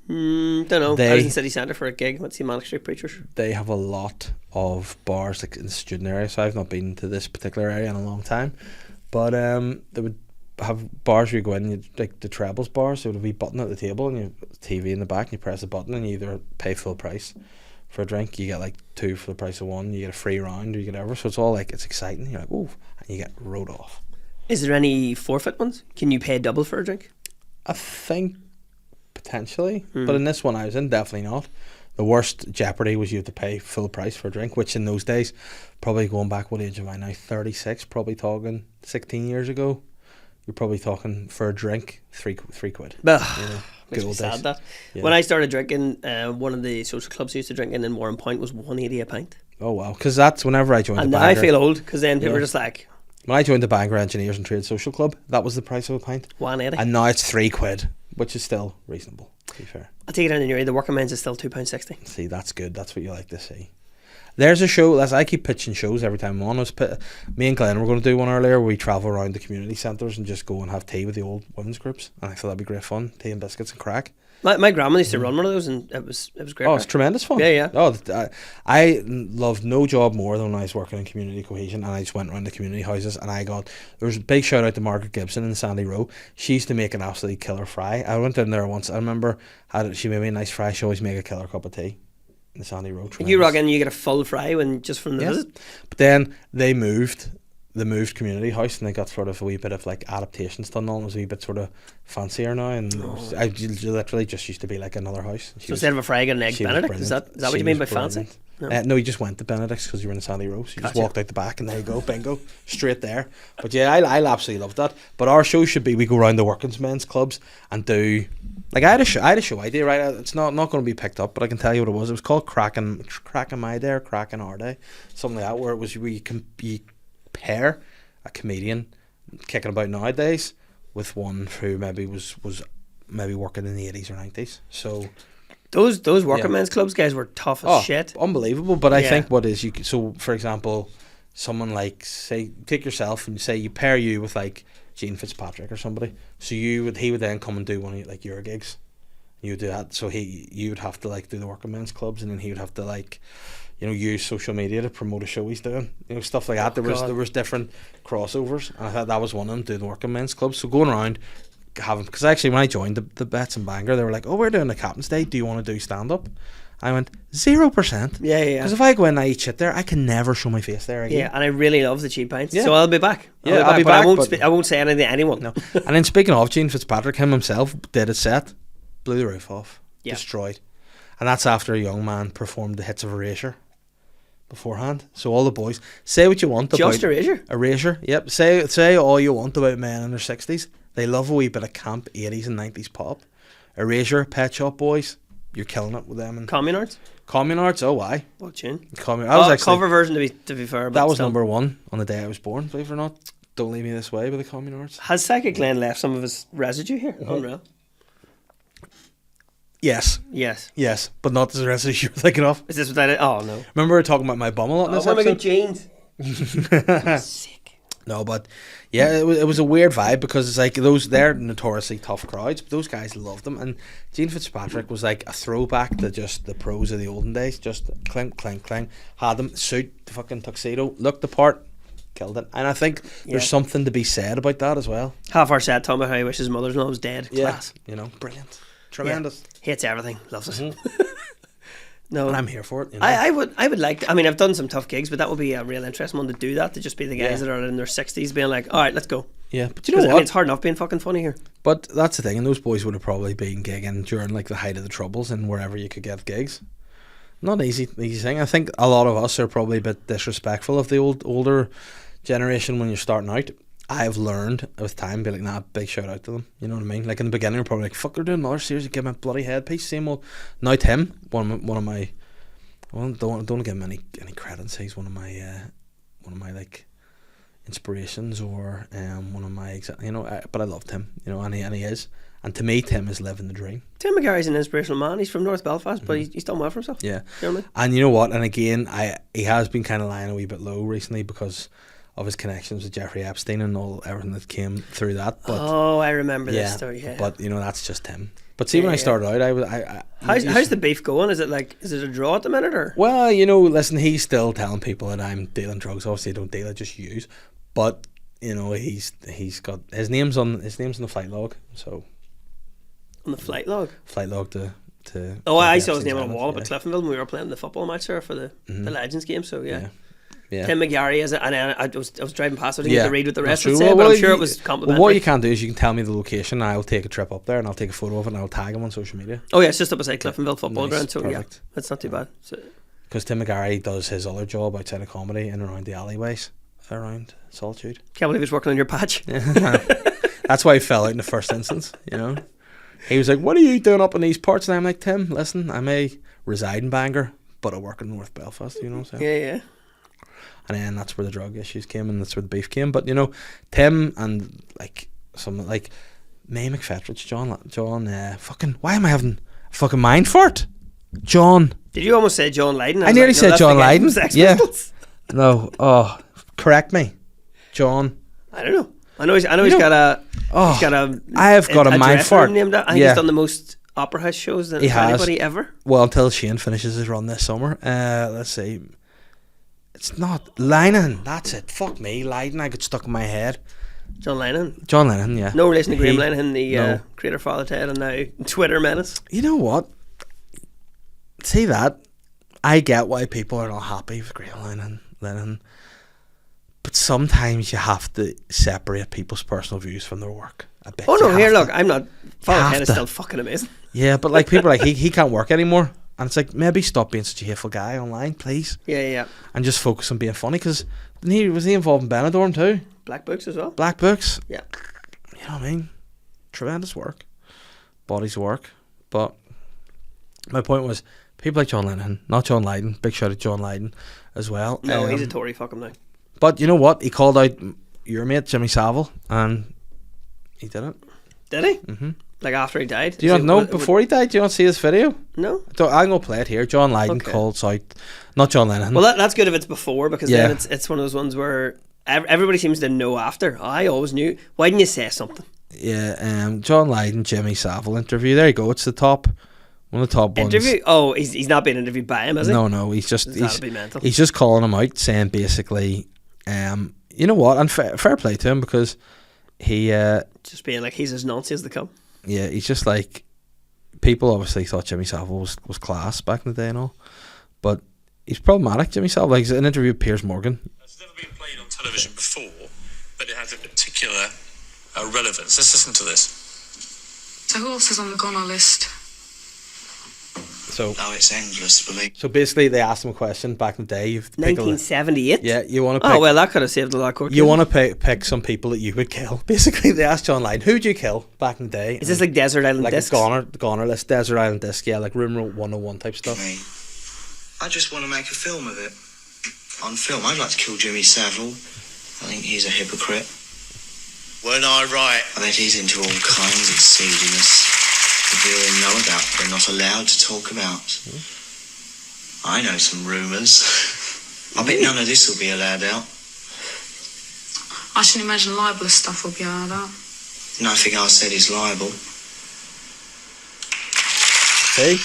Don't know. I was in city centre for a gig. Went to see Manic Street Preachers. They have a lot of bars like in the student area, so I've not been to this particular area in a long time. But they would have bars where you go in, you'd, like the trebles bars, there would be a button at the table and you TV in the back, and you press the button and you either pay full price for a drink, you get like 2 for the price of 1, you get a free round, or you get whatever. So it's all like, it's exciting. You're like, ooh, and you get rode off. Is there any forfeit ones? Can you pay double for a drink? I think potentially, but in this one I was in, definitely not. The worst jeopardy was you had to pay full price for a drink, which in those days, probably going back, what age am I now? 36, probably talking 16 years ago. You're probably talking for a drink, three quid. But You know, makes good me old sad days. that. Yeah. When I started drinking, one of the social clubs I used to drink in Warren Point was 180 a pint. Oh wow, because that's whenever I joined And the now I Bangor. feel old because then people Yeah. are just like, When I joined the Bangor Engineers and Trade Social Club, that was the price of a pint. 180. And now it's 3 quid, which is still reasonable, to be fair. I take it down in your area, the working men's is still £2.60. See, that's good. That's what you like to see. There's a show. I keep pitching shows every time I'm on. Me and Glenn were going to do one earlier where we travel around the community centres and just go and have tea with the old women's groups. And I thought that'd be great fun. Tea and biscuits and crack. My grandma used to run one of those, and it was great. Oh, it's tremendous fun. Yeah. Oh, I loved no job more than when I was working in community cohesion, and I just went around the community houses, and there was a big shout out to Margaret Gibson in Sandy Row. She used to make an absolutely killer fry. I went in there once. I remember she made me a nice fry. She always made a killer cup of tea in the Sandy Row. You rock in, you get a full fry just from the visit. But then they moved community house, and they got sort of a wee bit of like adaptations done on it. It was a wee bit sort of fancier now, and I literally just used to be like another house. So instead of a fry, you get an egg she was Benedict. Is that brilliant. what She you mean by was fancy? brilliant. No. You just went to Benedict's because you were in Sandy Row. So you just Gotcha. walked out the back and there you go, bingo, straight there. But yeah, I absolutely love that. But our show should be we go around the working men's clubs and do like I had a show idea, right? It's not going to be picked up, but I can tell you what it was. It was called Cracking My Day or Cracking Our Day, something like that, where it was you pair a comedian kicking about nowadays with one who maybe was maybe working in the 80s or 90s. So those working men's clubs guys were tough as shit. Unbelievable. But I think what is so for example, someone like say take yourself and say you pair you with like Gene Fitzpatrick or somebody. So he would then come and do one of like your gigs. You would do that. So you would have to like do the working men's clubs, and then he would have to like use social media to promote a show he's doing, stuff like that. There was different crossovers, and I thought that was one of them, doing the working men's clubs. So going around having, because actually when I joined the Bets in Bangor, they were like, oh, we're doing the Captain's Day, do you want to do stand-up? I went 0%. Yeah. Because if I go in and I eat shit there, I can never show my face there again. Yeah, and I really love the cheap pints. Yeah. So I'll be back. I'll be back. I won't say anything to anyone. No. And then speaking of Gene Fitzpatrick, him himself did a set, blew the roof off, destroyed. And that's after a young man performed the hits of Erasure beforehand. So all the boys, say what you want about Erasure. Yep. Say all you want about men in their 60s. They love a wee bit of camp 80s and 90s pop. Erasure, Pet Shop Boys, you're killing it with them. And Communards? Communards, oh why? What tune? I was actually, cover version to be fair. But that was still. number one on the day I was born, believe it or not. Don't Leave Me This Way by the Communards. Has Psychic Glenn left some of his residue here? Unreal. Yes, but not the rest of the you're thinking of. Is this what I did? Oh no. Remember we were talking about my bum a lot in this episode? jeans. Sick. No, but yeah, it was a weird vibe because it's like they're notoriously tough crowds, but those guys loved them. And Gene Fitzpatrick was like a throwback to just the pros of the olden days. Just clink, clink, clink. Had them suit, the fucking tuxedo, looked the part, killed it. And I think there's something to be said about that as well. Half our set talking about how he wishes his mother-in-law was dead. Class. Brilliant, tremendous. Yeah. Hates everything, loves it. No, and I'm here for it. I would like. I mean, I've done some tough gigs, but that would be a real interesting one to do. That to just be the guys that are in their 60s, being like, "All right, let's go." Yeah, but you know what? I mean, it's hard enough being fucking funny here. But that's the thing, and those boys would have probably been gigging during like the height of the Troubles and wherever you could get gigs. Not easy thing. I think a lot of us are probably a bit disrespectful of the older generation when you're starting out. I've learned with time, be like, nah, big shout out to them. You know what I mean? Like in the beginning, we're probably like, fuck, they're doing another series, give me a bloody headpiece, same old. Now Tim, one of my. Well, don't give him any credit. He's one of my like inspirations or one of my but I loved him, and he is. And to me, Tim is living the dream. Tim McGarry's an inspirational man. He's from North Belfast, but he's done well for himself. Yeah, you know what I mean? And you know what? And again, he has been kind of lying a wee bit low recently because of his connections with Jeffrey Epstein and everything that came through that. But I remember this story. Yeah, but that's just him. But see, when I started out, how's the beef going? Is it a draw at the minute or? Well, listen, he's still telling people that I'm dealing drugs. Obviously, I don't deal, I just use. But he's got his name's on the flight log. So on the flight log to. I saw his name on a wall up at Cliftonville when we were playing the football match there for the Legends game. So yeah. Tim McGarry is it, and I was driving past. I didn't get to read what the rest would say, but I'm sure it was complimentary. Well, what you can do is you can tell me the location, and I'll take a trip up there, and I'll take a photo of it, and I'll tag him on social media. Oh yeah, it's just up beside Cliftonville football ground. So perfect. That's not too bad. Because Tim McGarry does his other job outside of comedy in and around the alleyways around Solitude. Can't believe he's working on your patch. That's why he fell out in the first instance. He was like, "What are you doing up in these parts?" And I'm like, "Tim, listen, I may reside in Bangor, but I work in North Belfast." You know what I'm saying? Yeah. And then that's where the drug issues came, and that's where the beef came. But Tim and like some like May McFetrich, John, fucking, why am I having a fucking mind fart? John. Did you almost say John Lydon? I nearly said John Lydon. Yeah. No. Oh, correct me, John. I don't know. I know he's got a. Oh, he's got a. I have got a mind fart. Named that. I think he's done the most opera house shows than anybody ever. Well, until Shane finishes his run this summer. Let's see. It's not Lydon. That's it. Fuck me, Lydon. I got stuck in my head. John Lennon. Yeah. No relation to Graham Lennon, the creator of Father Ted and now Twitter menace. You know what? See that? I get why people are not happy with Graham Lennon, but sometimes you have to separate people's personal views from their work a bit. Oh no, here, look, I'm not. Father Ted is still fucking amazing. Yeah, but like people are like he can't work anymore. And it's like, maybe stop being such a hateful guy online, please. Yeah. And just focus on being funny, because was he involved in Benidorm too? Black Books as well. Black Books? Yeah. You know what I mean? Tremendous work. Bodies work. But my point was, people like John Lennon, not John Lydon, big shout out to John Lydon as well. No, he's a Tory, fuck him now. But you know what? He called out your mate, Jimmy Savile, and he did it. Did he? Mm-hmm. Like after he died? Do you not know before he died? Do you not see his video? No. I'm going to play it here. John Lydon calls out, not John Lennon. Well, that's good if it's before, because then it's one of those ones where everybody seems to know after. I always knew. Why didn't you say something? Yeah, John Lydon, Jimmy Savile interview. There you go. It's the top, one of the top ones. Interview? Oh, he's not being interviewed by him, is he? No, he's just That'd be mental. He's just calling him out, saying basically, you know what? And fair play to him, because he just being like, he's as Nazi as they come. Yeah, he's just like, people obviously thought Jimmy Savile was class back in the day and all, but he's problematic, Jimmy Savile. Like, he's in an interview with Piers Morgan. It's never been played on television before, but it has a particular relevance. Let's listen to this. So who else is on the Goner list? So it's endless, believe. So basically, they asked him a question back in the day. 1978. Yeah, you want to pick. Oh well, that could have saved a lot of court. You want to pick some people that you would kill. Basically, they asked John Lydon, who'd you kill back in the day? Is this like Desert Island like Discs? Like a Goner list, Desert Island Disc, yeah, like Room 101 type stuff. I just want to make a film of it. On film, I'd like to kill Jimmy Savile. I think he's a hypocrite. Weren't I right? I bet he's into all kinds of seediness that we all know about, but we're not allowed to talk about. I know some rumours. I bet none of this will be allowed out. I should imagine libelous stuff will be allowed out. Nothing I said is liable. See?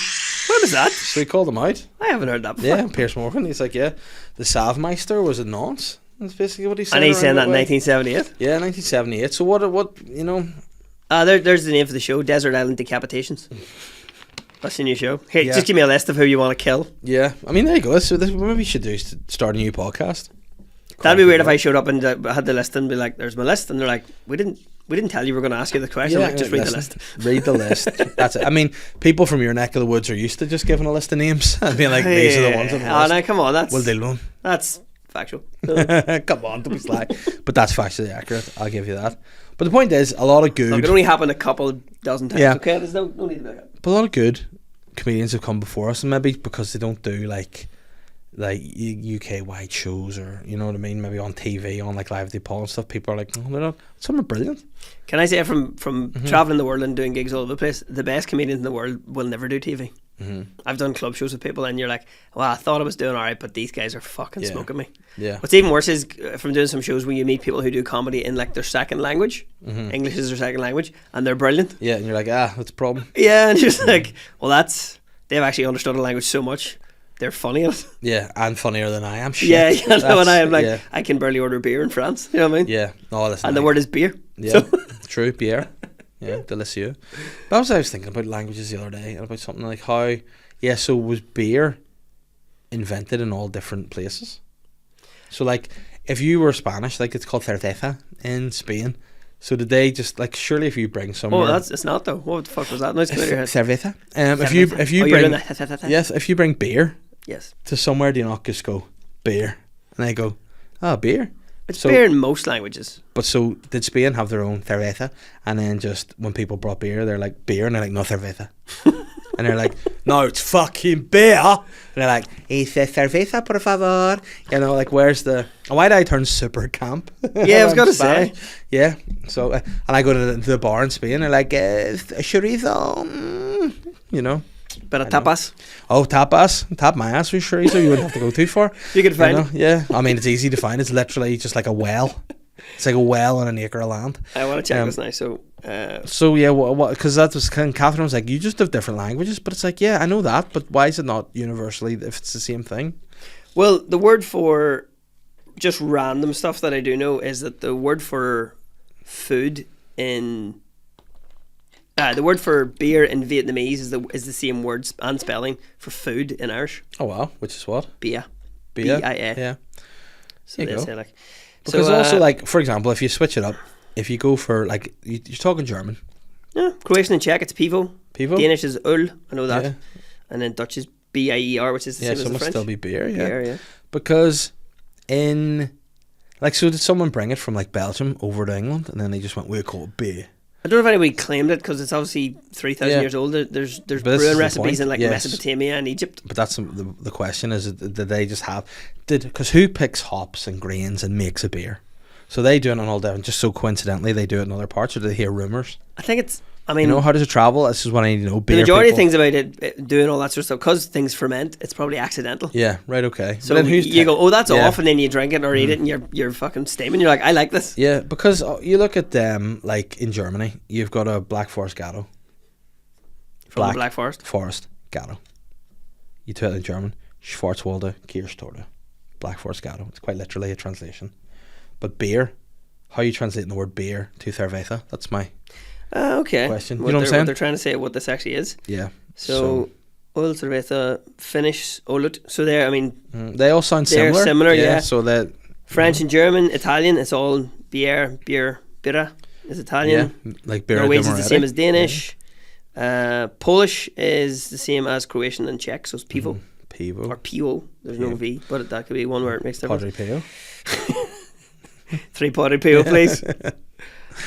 What was that? So he called him out. I haven't heard that before. Yeah, Piers Morgan. He's like, yeah, the Savmeister was a nonce. That's basically what he said. And he's saying that in 1978? Yeah, 1978. So what, you know... There's the name for the show, Desert Island Decapitations. That's the new show. Here, just give me a list of who you want to kill. Yeah, I mean, there you go. So maybe we should do is start a new podcast. That'd be weird if I showed up and had the list and be like, there's my list, and they're like, we didn't tell you we were going to ask you the question. Yeah, like, just read the list. Read the list. That's it. I mean, people from your neck of the woods are used to just giving a list of names and being like, these are the ones on the list. No, come on, We'll deal with them. That's factual. Come on, don't be sly. But that's factually accurate. I'll give you that. But the point is, a lot of good... Look, it only happened a couple dozen times. Yeah. Okay, there's no need to be like that. But a lot of good comedians have come before us, and maybe because they don't do like UK wide shows, or you know what I mean, maybe on TV, on like Live at the Apollo and stuff, people are like, oh, they're not, some are brilliant. Can I say, from travelling the world and doing gigs all over the place, the best comedians in the world will never do TV. I've done club shows with people, and you're like, well, I thought I was doing alright, but these guys are fucking smoking me. Yeah. What's even worse is from doing some shows where you meet people who do comedy in like their second language. English is their second language, and they're brilliant. Yeah, and you're like, that's a problem. Yeah, and you're just like, well, they've actually understood a language so much, they're funny in it. Yeah, and funnier than I am. Shit. Yeah, no, and I am like, yeah. I can barely order beer in France. You know what I mean? Yeah. No, listen, and the word is beer. Yeah, So. true, beer. Yeah, delicieux. But I was thinking about languages the other day, and about something like how, so was beer invented in all different places? So like, if you were Spanish, like it's called cerveza in Spain. So did they just like, surely if you bring somewhere... Oh, it's not though. What the fuck was that? Nice to hear. Cerveza. If you bring... Yes, if you bring beer to somewhere, do you not just go, beer? And they go, beer? It's beer in most languages. But so, did Spain have their own cerveza? And then just, when people brought beer, they're like, beer? And they're like, no, cerveza. And they're like, no, it's fucking beer. And they're like, cerveza, por favor. You know, like, where's the... Why did I turn super camp? Yeah, I was going to say. Yeah. So, and I go to the bar in Spain, they're like, chorizo, you know. Bit of tapas. Oh, tapas. Tap my ass with chorizo. You wouldn't have to go too far. You could find it. Yeah. I mean, it's easy to find. It's literally just like a well. It's like a well on an acre of land. I want to check this now. So yeah, what? Because that was kind of, Catherine was like, you just have different languages, but it's like, yeah, I know that, but why is it not universally if it's the same thing? Well, the word for just random stuff that I do know is that the word for food in the word for beer in Vietnamese is the same word and spelling for food in Irish. Oh wow, which is what? Bia. Bia. B-I-A. Yeah. So they say like. Because also, like, for example, if you switch it up, if you go for, like, you're talking German. Yeah, Croatian and Czech, it's pivo. Pivo? Danish is öl, I know that. Yeah. And then Dutch is BIER, which is the Yeah, same so as it the must French. still be beer, yeah. Beer, yeah. Because in, like, so did someone bring it from, like, Belgium over to England, and then they just went, we'll call it beer. I don't know if anybody claimed it because it's obviously 3,000 Yeah. years old. There's But this is brewing the recipes point. in like Yes. Mesopotamia and Egypt. But that's the question is, did they just have, because who picks hops and grains and makes a beer? So they do it on all different, just so coincidentally they do it in other parts, or do they hear rumours? I think it's, I mean, You know, how does it travel? This is what I need to know. the Beer majority of people. things about it doing all that sort of stuff, because things ferment, it's probably accidental. Yeah, right, okay. So But then who's you go, oh, that's yeah. off, and then you drink it or eat it, and you're fucking steaming. You're like, I like this. Yeah, because you look at them, like in Germany, you've got a Black Forest Gatto. From the Black Forest. Forest Gatto. You do it in German. Schwarzwälder Kirschtorte. Black Forest Gatto. It's quite literally a translation. But beer, how are you translating the word beer to Cerveza? That's my Okay. question. What You know what I'm they're- saying? What they're trying to say, what this actually is. yeah. So, oil cerveza, Finnish olut. So there, I mean, They all sound they're similar. similar, yeah. So that French and German, Italian, it's all beer, birra is Italian. yeah, like beer. Norwegian is the same as Danish. Polish is the same as Croatian and Czech, so it's pivo Pivo. or pivo. There's no Pivo. V, but that could be one word makes difference. Padre Pio. 3 potted pivo, please.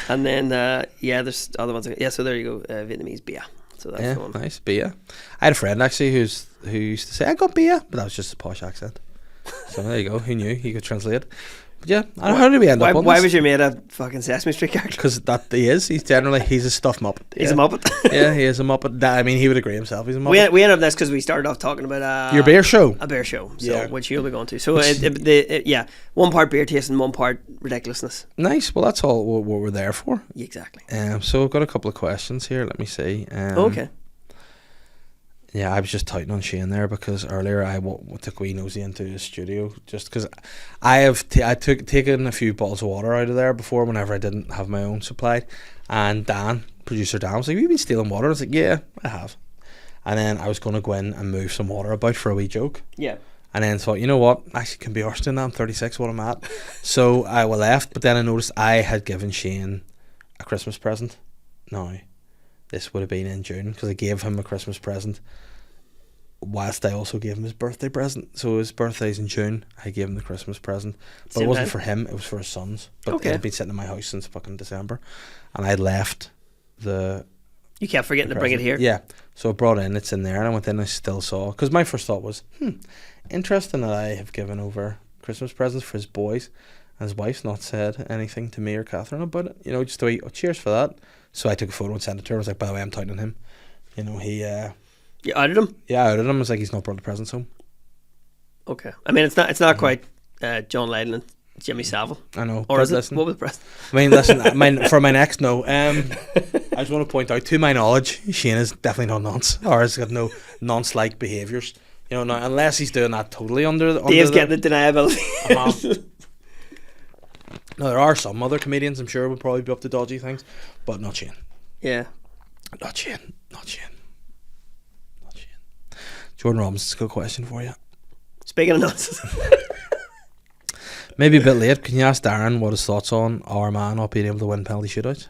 And then there's other ones. Yeah, so there you go. Vietnamese beer. So that's Yeah, the one. nice beer. I had a friend actually who used to say I got beer, but that was just a posh accent. So there you go. Who knew he could translate? But yeah, how did we end up on Why this? was your mate a fucking Sesame Street character? Because that he is. He's a stuffed muppet. He's yeah. a Muppet. Yeah, he is a muppet. I mean, he would agree himself. He's a muppet. we ended up this because we started off talking about Your beer show. a beer show, so Yeah. which you'll be going to. So yeah, one part beer taste and one part ridiculousness. Nice. Well, that's all what we're there for. Exactly. So I've got a couple of questions here. Let me see. Okay. Yeah, I was just touting on Shane there because earlier I took a wee nosy into his studio just because I took taken a few bottles of water out of there before whenever I didn't have my own supplied, and producer Dan was like, "Have you been stealing water?" I was like, "Yeah, I have," and then I was going to go in and move some water about for a wee joke. Yeah. And then thought, you know what, actually can be arsed doing that. I'm 36, what I'm at. So I left, but then I noticed I had given Shane a Christmas present. Now, this would have been in June because I gave him a Christmas present whilst I also gave him his birthday present. So his birthday's in June. I gave him the Christmas present. But Same it wasn't time? for him, it was for his sons. But Okay. it had been sitting in my house since fucking December. And I left the You kept forgetting to bring it here. yeah. So I brought it in, it's in there, and I went in and I still saw, because my first thought was, interesting that I have given over Christmas presents for his boys, and his wife's not said anything to me or Catherine about it. You know, just a wee, oh, cheers for that. So I took a photo and sent it to her. I was like, by the way, I'm touting him. You know, You outed him? I outed him. I was like, he's not brought the presents home. Okay. I mean, it's not quite John Lydon and Jimmy Savile. I know. Or but is it? listen, What was the present? I mean, listen, for my next, no. I just want to point out, to my knowledge, Shane is definitely not nonce, or has got no nonce-like behaviours. You know, now, unless he's doing that totally under Dave's the getting the deniability. Uh-huh. No, there are some other comedians I'm sure would probably be up to dodgy things, but not Shane. Yeah. Not Shane. Not Shane. Not Shane. Jordan Robinson's got a question for you. Speaking of nonsense. Maybe a bit late. Can you ask Darren what his thoughts on our man not being able to win penalty shootouts?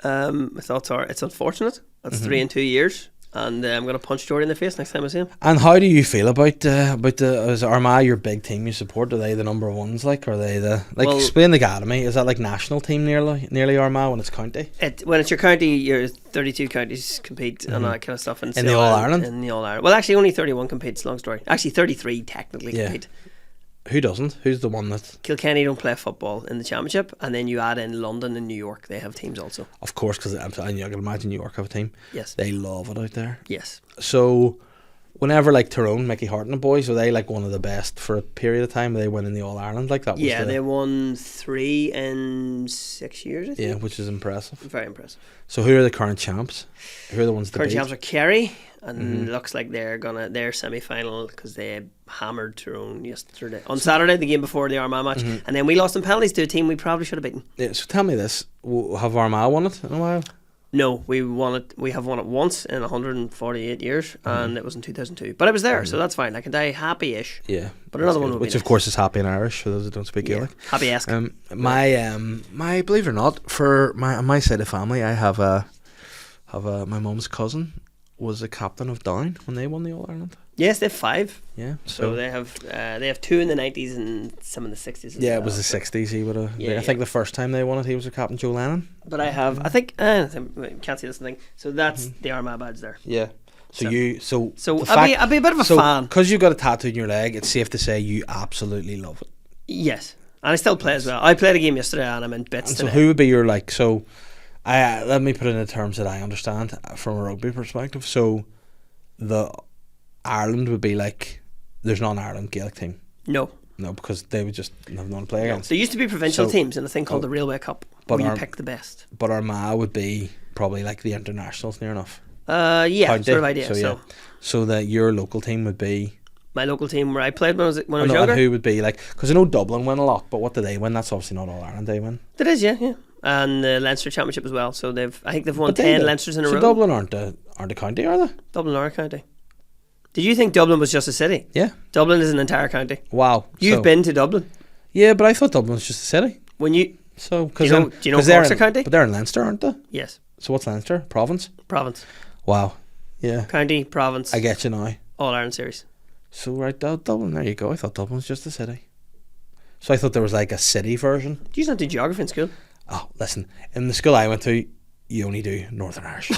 My thoughts are it's unfortunate. That's Mm-hmm. 3 in 2 years. And I'm going to punch Jordy in the face next time I see him. And how do you feel about is Armagh your big team you support? Are they the number ones? Like, are they the Well, explain the academy? Is that like national team nearly Armagh when it's county? When it's your county, your 32 counties compete and that kind of stuff. And In the All-Ireland? In the All-Ireland. Well, actually, only 31 competes, long story. Actually, 33 technically Yeah. compete. Who doesn't? Who's the one that? Kilkenny don't play football in the championship, and then you add in London and New York, they have teams also. Of course, because I can imagine New York have a team. Yes. They love it out there. Yes. So, whenever like Tyrone, Mickey Hart and the boys, are they like one of the best for a period of time? Are they winning the All Ireland like that? Was Yeah, they won 3 in 6 years, I think. yeah, which is impressive. Very impressive. So, who are the current champs? Who are the ones that Current beat? champs are Kerry, and Mm-hmm. looks like their semi-final because they hammered Tyrone yesterday on Saturday, the game before the Armagh match, Mm-hmm. and then we lost in penalties to a team we probably should have beaten. Yeah, so tell me this: have Armagh won it in a while? No, we won it. We have won it once in 148 years, Mm-hmm. and it was in 2002. But I was there, so that's fine. I can die happy-ish. Yeah, But another that's one good. would which be of nice. course is happy in Irish for those that don't speak Gaelic. Happy-esque. My believe it or not, for my side of family, I have my mum's cousin was a captain of Down when they won the All Ireland. Yes, they have 5. Yeah. So they have 2 in the 90s and some in the 60s. Yeah, it was the 60s. He would have. I think the first time they won it, he was a captain, Joe Lennon. But I think can't see this thing. So that's the Armagh badge there. Yeah. So I'd be a bit of a fan because you've got a tattoo in your leg. It's safe to say you absolutely love it. Yes, and I still play as well. I played a game yesterday and I'm in bits And today. so who would be your like? So, let me put it in the terms that I understand from a rugby perspective. So, the Ireland would be like, there's not an Ireland Gaelic team. No, because they would just have no one to play against. There used to be provincial teams in a thing called the Railway Cup, where you pick the best. But Armagh would be probably like the internationals, near enough. Yeah, County. sort of idea. So that your local team would be my local team where I played when I was younger. And who would be like? Because I know Dublin win a lot, but what do they win? That's obviously not all Ireland they win. It is, yeah, and the Leinster Championship as well. So I think they've won 10 Leinsters in a row. So Dublin aren't a county, are they? Dublin are a county. Did you think Dublin was just a city? Yeah. Dublin is an entire county. Wow. You've been to Dublin? Yeah, but I thought Dublin was just a city. When you do you know Cork's a county? But they're in Leinster, aren't they? Yes. So what's Leinster? Province. Wow. Yeah. County, province. I get you now. All Ireland series. So right, Dublin. There you go. I thought Dublin was just a city. So I thought there was like a city version. Do you not do geography in school? Oh, listen. In the school I went to, you only do Northern Irish.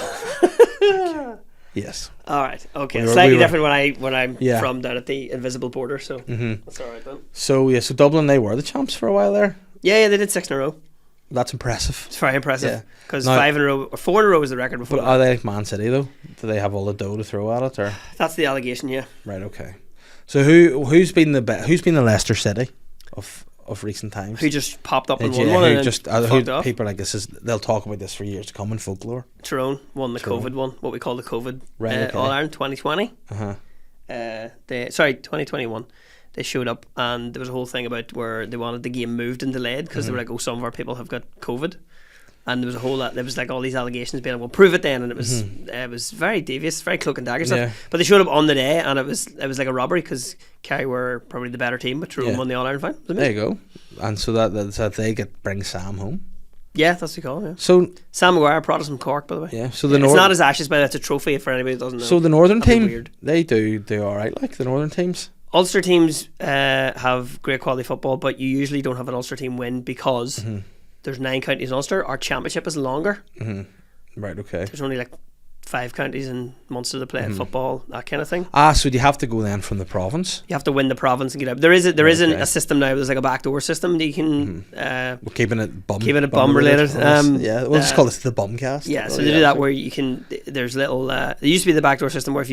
Yes. All right. Okay. Slightly different when I'm from down at the invisible border. So that's all right then. So so Dublin, they were the champs for a while there. Yeah, they did 6 in a row. That's impressive. It's very impressive because 5 in a row or 4 in a row was the record before. But are they like Man City though? Do they have all the dough to throw at it, or? That's the allegation. Yeah. Right. Okay. So who's been the Leicester City of recent times? Who just popped up and won one and just fucked off? People like this they'll talk about this for years to come in folklore. Tyrone won the COVID one, what we call the COVID All Ireland 2020. 2021. They showed up and there was a whole thing about where they wanted the game moved and delayed because they were like, oh, some of our people have got COVID. And there was a whole lot. There was like all these allegations being, well, prove it then, and it was very devious, very cloak and dagger stuff. But they showed up on the day, and it was like a robbery because Kerry were probably the better team, but Tyrone won the All Ireland final. There you go, and so that they bring Sam home. Yeah, that's what you call it. Yeah. So Sam Maguire, Protestant Cork, by the way. Yeah. So it's not as Ashes, but it's a trophy for anybody who doesn't know. So the Northern team, they do all right, like the Northern teams. Ulster teams have great quality football, but you usually don't have an Ulster team win because. There's 9 counties in Ulster. Our championship is longer. Right, okay. There's only like 5 counties in Munster that play football, that kind of thing. So do you have to go then from the province? You have to win the province and get out. There is a system now. There's like a backdoor system that you can. We're keeping it bum related. We'll just call this the Bumcast. Yeah, so they do that where you can. There's little. There used to be the backdoor system where if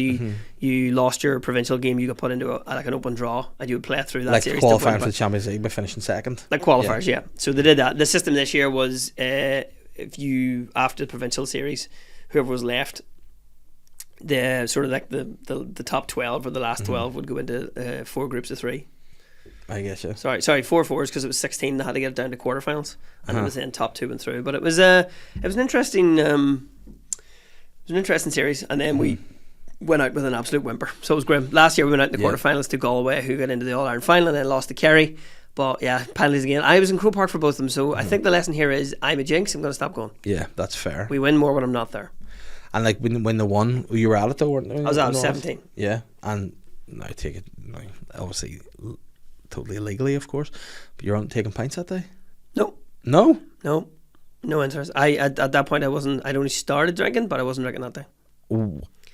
you lost your provincial game, you got put into like an open draw and you would play through that like series. Like qualifying for the Champions League by finishing second. Like qualifiers, yeah. So they did that. The system this year was if you after the provincial series, whoever was left, the sort of like the top 12 or the last 12 would go into 4 groups of 3. I guess you. Sorry, 4 fours because it was 16. They had to get it down to quarterfinals, and it was then top 2 and through. But it was an interesting series, and then we went out with an absolute whimper. So it was grim. Last year we went out in the quarterfinals to Galway, who got into the All Ireland final, and then lost to Kerry. But yeah, penalties again. I was in Croke Park for both of them, so I think the lesson here is I'm a jinx. I'm going to stop going. Yeah, that's fair. We win more when I'm not there. And like when they won, you were at it though, weren't you? I was at 17. Yeah, and now take it, obviously, totally illegally, of course. But you're on taking pints that day? No interest. At that point I'd only started drinking, but I wasn't drinking that day.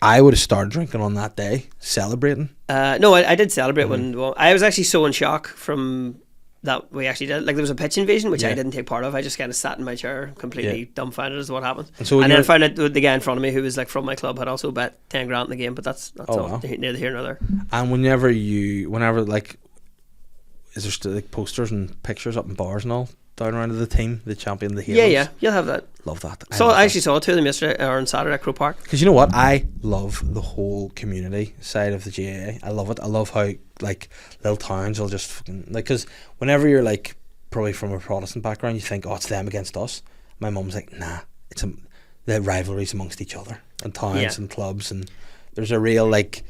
I would have started drinking on that day, celebrating. No, I did celebrate when. Well, I was actually so in shock from that we actually did. Like there was a pitch invasion, which I didn't take part of. I just kind of sat in my chair, completely dumbfounded as to what happened. And then I found out the guy in front of me, who was like from my club, had also bet 10 grand in the game. But that's all. Wow. Neither here nor there. And whenever like, is there still like posters and pictures up in bars and all down around the team, the champion, the heroes? Yeah, you'll have that. Love that. I actually saw 2 of them yesterday or on Saturday at Croke Park. Because you know what, I love the whole community side of the GAA. I love it. I love how like little towns will just fucking like, because whenever you're like probably from a Protestant background, you think, oh, it's them against us. My mum's like, nah, it's the rivalries amongst each other and towns and clubs, and there's a real like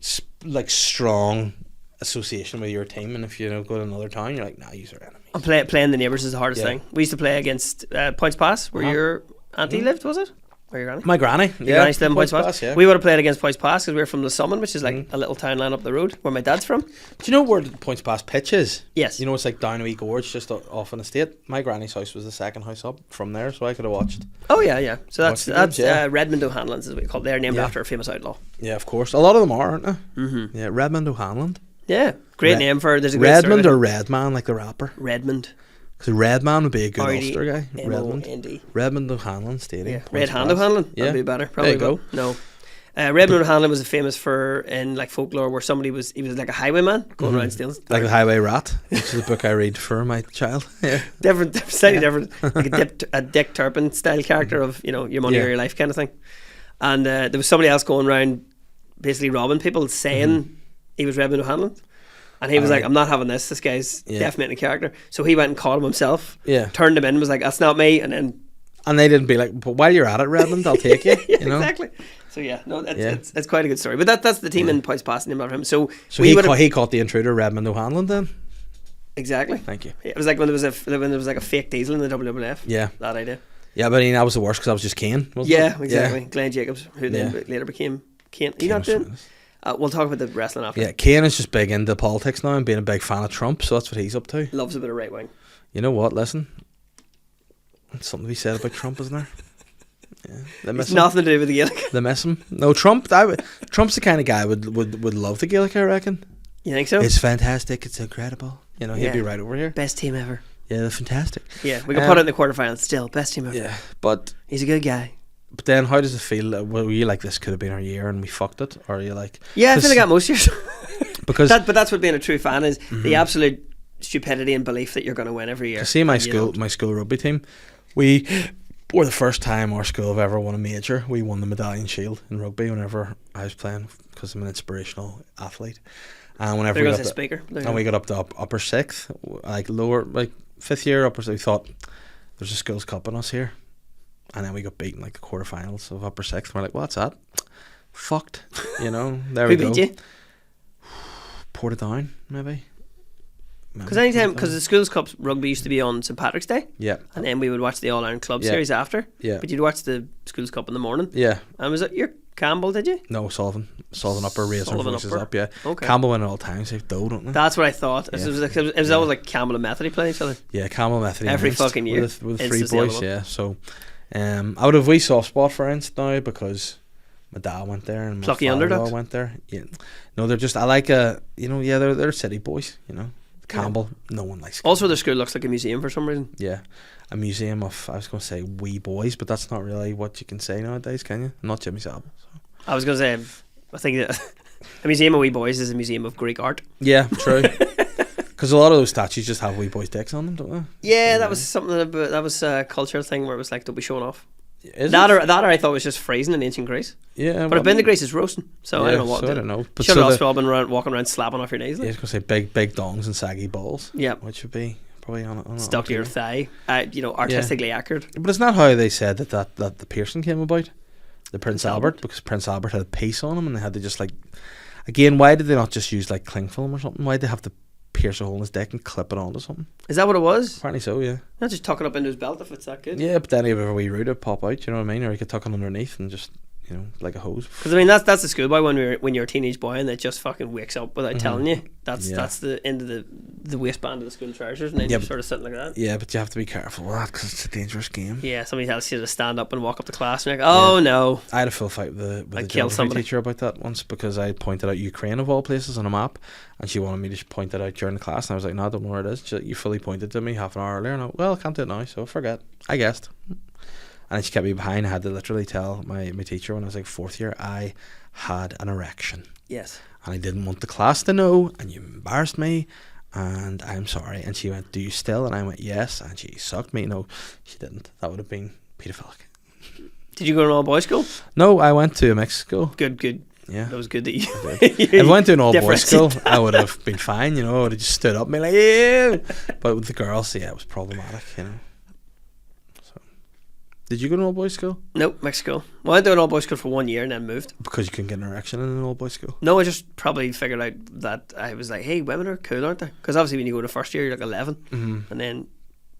strong association with your team, and if you go to another town, you're like, nah, you're our enemies. And playing the neighbours is the hardest thing. We used to play against Points Pass, where your auntie lived, was it? Or your granny? My granny. Your granny still in Points Pass? Pass, yeah. We would have played against Points Pass because we were from the Summon, which is like a little town line up the road where my dad's from. Do you know where the Points Pass pitch is? Yes. You know, it's like down a wee gorge just off an estate. My granny's house was the second house up from there, so I could have watched. Oh, yeah. So Watch that's the games, yeah. Redmond O'Hanlon's is what we call it. They're named Yeah. after a famous outlaw. Yeah, of course. A lot of them are, aren't they? Mm-hmm. Yeah, Redmond O'Hanlon. Yeah. Great Red- name for... There's a great Redmond story or Redman, like the rapper? Redmond. Because Redman would be a good R-E-D- Ulster guy. Redmond. M-O-N-D. Redmond O'Hanlon Stadium. Yeah. Points Red Hand Pass. O'Hanlon. Yeah. That'd be better. There Probably you go. No. Redmond O'Hanlon was famous for in like folklore where he was like a highwayman going around stealing. Like the Highway Rat, which is a book I read for my child. Yeah. Slightly different, like a Dick Turpin style character of your money or your life kind of thing. And there was somebody else going around basically robbing people, saying he was Redmond O'Hanlon. And he was like, I'm not having this. This guy's definiting a character. So he went and caught him himself. Yeah. Turned him in. Was like, that's not me. And then. And they didn't be like, but while you're at it, Redmond, I'll take you. Yeah, you know? exactly. So it's quite a good story. But that's the team in Points Pass named after him. So he caught the intruder, Redmond O'Hanlon, then. Exactly. Thank you. It was like when there was like a fake diesel in the WWF. Yeah. That idea. Yeah, but that was the worst because I was just Kane. Wasn't Yeah, it? exactly. Glenn Jacobs, who then later became Kane. Are you not doing? We'll talk about the wrestling after. Yeah, Kane is just big into politics now and being a big fan of Trump, so that's what he's up to. Loves a bit of right wing. You know what? Listen, there's something to be said about Trump, isn't there? Yeah, they miss It's him. nothing to do with the Gaelic. They miss him. No, Trump's the kind of guy would love the Gaelic, I reckon. You think so? It's fantastic. It's incredible. You know, he'd be right over here. Best team ever. Yeah, they're fantastic. Yeah, we can put it in the quarterfinals. Still, best team ever. Yeah, but He's a good guy. then how does it feel? Were you like, this could have been our year and we fucked it, or are you like? Yeah, I feel like that most years. Because but that's what being a true fan is: the absolute stupidity and belief that you're going to win every year. see, my And you school rugby team, we were the first time our school have ever won a major. We won the Medallion Shield in rugby whenever I was playing, because I'm an inspirational athlete. And whenever There we goes got the to- speaker. There you and go. we got up to upper sixth, like lower, like fifth year upper. We thought there's a schools cup in us here, and then we got beaten like the quarterfinals of upper sixth. We're like, what's that? Fucked, you know. There Who we go. beat you? Portadown, maybe. Because the schools cups rugby used to be on St Patrick's Day, Yeah, and then we would watch the All Ireland Club Yeah. series after. Yeah. But you'd watch the schools cup in the morning. yeah. And was it your Campbell? Did you? No, Sullivan upper, raised their Sullivan voices upper. up. Yeah, Okay. Campbell win at all times. They've dough, don't they? That's what I thought. Yeah. It was always like Campbell and Methody playing each other. Yeah, Campbell Methody Every Ernst fucking year. with Ernst three is the other boys. one. Yeah, so I would have a wee soft spot for Ernst now because my dad went there and my Plucky father-in-law underdogs. went there. Yeah, no, they're just they're city boys. You know, Campbell. No one likes. Also, their school looks like a museum for some reason. Yeah, a museum of, I was going to say wee boys, but that's not really what you can say nowadays, can you? Not Jimmy Savile. So. I was going to say, I think that a museum of wee boys is a museum of Greek art. Yeah, true. Because a lot of those statues just have wee boys' dicks on them, don't they? Yeah, that was something that was a cultural thing where it was like, don't be showing off. Is That it? or I thought was just freezing in ancient Greece. Yeah, But I've been to Greece, it's roasting. So I Yeah, don't know what. so I don't know. But Should so have the- also been walking around slapping off your knees. Yeah, I Like. was going to say big dongs and saggy balls. Yeah. Which would be probably on Stuck to your thigh. Artistically accurate. But it's not how they said that the piercing came about. The Prince Albert, because Prince Albert had a piece on him and they had to just like, again, why did they not just use like cling film or something? Why did they have to pierce a hole in his dick and clip it onto something? Is that what it was? Apparently so, yeah. Not just tuck it up into his belt if it's that good. Yeah, but then he would have a wee root would pop out, you know what I mean? Or he could tuck it underneath and just, like a hose. Because I mean that's the schoolboy when you're a teenage boy and it just fucking wakes up without telling you. That's Yeah. that's the end of the waistband of the school trousers, and then Yeah, you're but- sort of sitting like that. Yeah, but you have to be careful with that because it's a dangerous game. Yeah, somebody tells you to stand up and walk up to class, and you're like, oh no. I had a full fight with the Like kill geography somebody. teacher about that once because I pointed out Ukraine of all places on a map and she wanted me to point it out during the class and I was like, no, I don't know where it is. She's like, you fully pointed to me half an hour earlier and I went, well, I can't do it now, so forget. I guessed. And then she kept me behind. I had to literally tell my teacher when I was like fourth year I had an erection Yes. and I didn't want the class to know and you embarrassed me and I'm sorry. And she went, do you still? And I went, yes. And she sucked me. No, she didn't. That would have been paedophilic. Did you go to an all boys school? No, I went to a mixed school. Good. Yeah. That was good that you. If I went to an all boys school, differentiate. I would have been fine, I would have just stood up and been like, yeah. But with the girls, yeah, it was problematic, So, did you go to an all boys school? Nope, mixed school. Well, I went to an all boys school for 1 year and then moved. Because you couldn't get an erection in an all boys school. No, I just probably figured out that I was like, hey, women are cool, aren't they? Because obviously when you go to first year, you're like 11, and then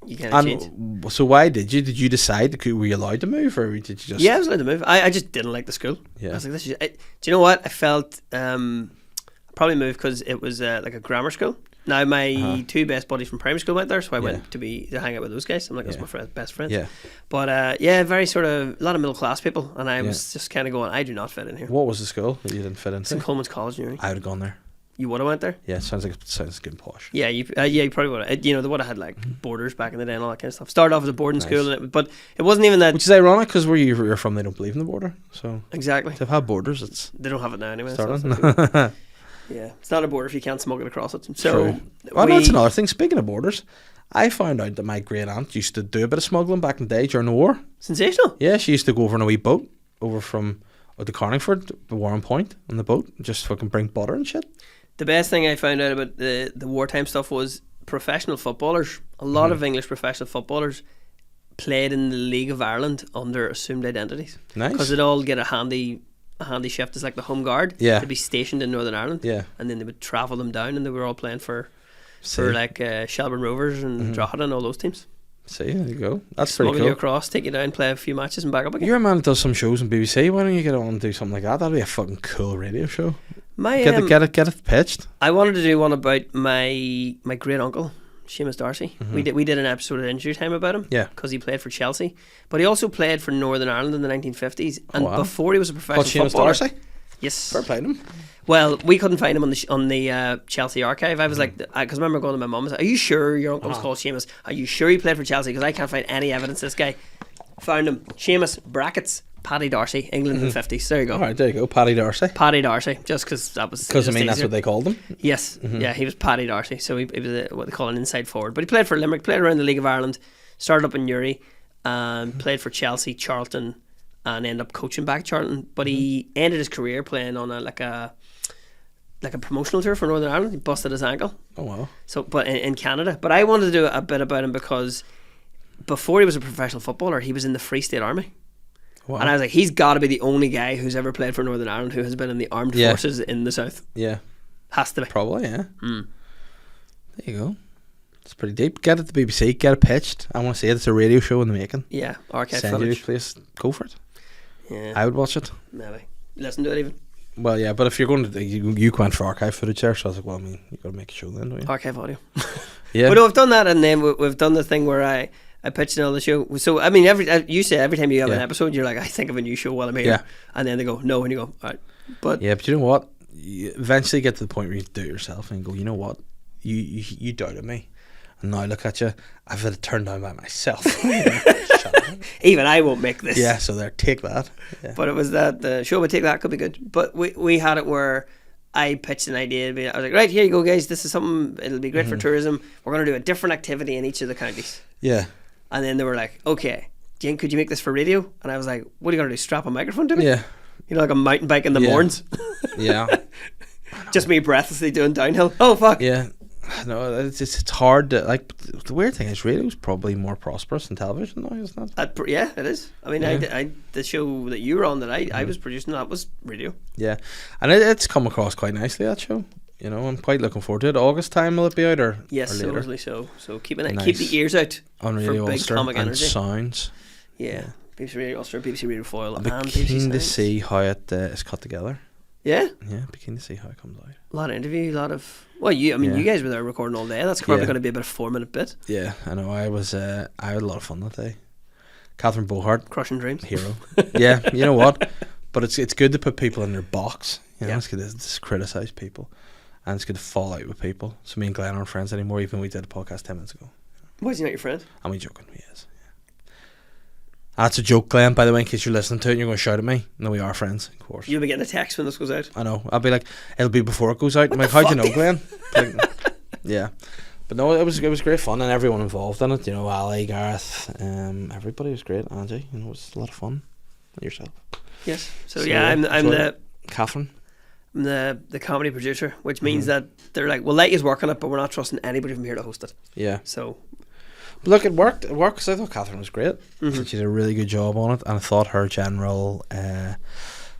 you kind of change. And so why did you decide? Were you allowed to move, or did you just? Yeah, I was allowed to move. I just didn't like the school. Yeah. I was like, this is. Do you know what? I felt I probably moved because it was like a grammar school. Now my two best buddies from primary school went there, so I went to hang out with those guys. I'm like, that's my best friends. Yeah. But very sort of a lot of middle class people, and I was just kind of going, I do not fit in here. What was the school that you didn't fit into? St Coleman's College, Newry. I would have gone there. You would have went there? Yeah, sounds good and posh. Yeah, you probably would have. You know, they would have had like borders back in the day and all that kind of stuff. Started off as a boarding school, but it wasn't even that. Which is ironic because where you're from, they don't believe in the border. So exactly, they've had borders. They don't have it now anyway. Starting. Yeah, it's not a border if you can't smuggle across it. So, well, that's another thing. Speaking of borders, I found out that my great aunt used to do a bit of smuggling back in the day during the war. Sensational. Yeah, she used to go over on a wee boat over from to Carlingford, Warren Point, on the boat, just fucking bring butter and shit. The best thing I found out about the wartime stuff was professional footballers. A lot of English professional footballers played in the League of Ireland under assumed identities. Nice. Because they'd all get a handy shift as like the home guard. Yeah. They'd be stationed in Northern Ireland. Yeah. And then they would travel them down, and they were all playing for like Shelbourne Rovers and Drogheda and all those teams. See, there you go. That's pretty Smuggle cool. you across, take you down, play a few matches, and back up again. You're a man that does some shows on BBC. Why don't you get on and do something like that? That'd be a fucking cool radio show. Get it pitched. I wanted to do one about my great uncle, Seamus Darcy. We did an episode of Injury Time about him. Yeah. Because he played for Chelsea, but he also played for Northern Ireland in the 1950s, and before he was a professional Seamus footballer. Darcy? Yes. Fair play to him. Well, we couldn't find him on the Chelsea archive. I was like, because I remember going to my mum and said, "Are you sure your uncle was called Seamus? Are you sure he played for Chelsea? Because I can't find any evidence." This guy found him. Seamus brackets Paddy Darcy, England in the 50s. There you go. All right, there you go. Paddy Darcy. Paddy Darcy, just because that was. Because that's easier. what they called him. Yes, yeah, he was Paddy Darcy. So he was what they call an inside forward. But he played for Limerick, played around the League of Ireland, started up in Newry, and played for Chelsea, Charlton, and ended up coaching back Charlton. But he ended his career playing on a promotional tour for Northern Ireland. He busted his ankle. Oh wow. So, but in Canada. But I wanted to do a bit about him because before he was a professional footballer, he was in the Free State Army. Wow. And I was like, he's got to be the only guy who's ever played for Northern Ireland who has been in the armed forces in the south. Yeah. Has to be. Probably, yeah. There you go. It's pretty deep. Get it to the BBC, get it pitched. I want to see it. It's a radio show in the making. Yeah, archive Send you footage. to place. Go for it. Yeah. I would watch it. Maybe. Listen to it even. Well, yeah, but if you're going to, you went for archive footage there, so I was like, well, I mean, you got to make a show then, don't you? Archive audio. Yeah. But no, we've done that, and then we've done the thing where I pitched another show. So I mean, you say every time you have an episode, you're like, I think of a new show while I'm here. Yeah. And then they go, no, and you go, all right. But yeah, but you know what? You eventually get to the point where you do it yourself and go, you know what? You doubted me, and now look at you. I've had it turned down by myself. even I won't make this. Yeah, so there, take that. Yeah. But it was that the show would take that could be good. But we had it where I pitched an idea. I was like, right, here you go, guys. This is something. It'll be great for tourism. We're going to do a different activity in each of the counties. Yeah. And then they were like, okay, Jane, could you make this for radio? And I was like, what are you going to do? Strap a microphone to me? Yeah. You know, like a mountain bike in the morns. Yeah. Just me breathlessly doing downhill. Oh fuck. Yeah. No, it's hard to, like, the weird thing is radio's probably more prosperous than television now, isn't it? Yeah, it is. I mean, I the show that you were on that I was producing, that was radio. Yeah, and it's come across quite nicely, that show. You know, I'm quite looking forward to it. August time, will it be out or yes, or later? supposedly so. So keep Nice. keep the ears out On for Radio big Ulster comic and energy. Sounds. Yeah. BBC Radio Ulster, BBC Radio Foil, I'd and be BBC keen to Sounds. see how it is cut together. Yeah, Yeah, be keen to see how it comes out. a lot of interview, a lot of. Well, you guys were there recording all day. That's probably going to be about a 4-minute bit. Yeah, I know. I had a lot of fun that day. Catherine Bohart, Crushing dreams. hero. Yeah, you know what? But it's good to put people in their box. You know, Yeah. it's good to criticise people, and it's good to fall out with people. So me and Glenn aren't friends anymore. Even we did a podcast 10 minutes ago. Why is he not your friend? Am I joking? He is. Yeah. That's a joke, Glenn. By the way, in case you're listening to it, and you're going to shout at me. No, we are friends, of course. You'll be getting a text when this goes out. I know. I'll be like, it'll be before it goes out. I'm like, how'd you know, Glenn? Like, yeah. But no, it was great fun, and everyone involved in it. You know, Ali, Gareth, everybody was great. Angie, you know, it was a lot of fun. And yourself. Yes. So yeah, I'm Catherine. I'm the comedy producer, which means that they're like, we'll let you work on it, but we're not trusting anybody from here to host it. Yeah. So. But look, it worked. It worked because I thought Catherine was great. I thought she did a really good job on it, and I thought her general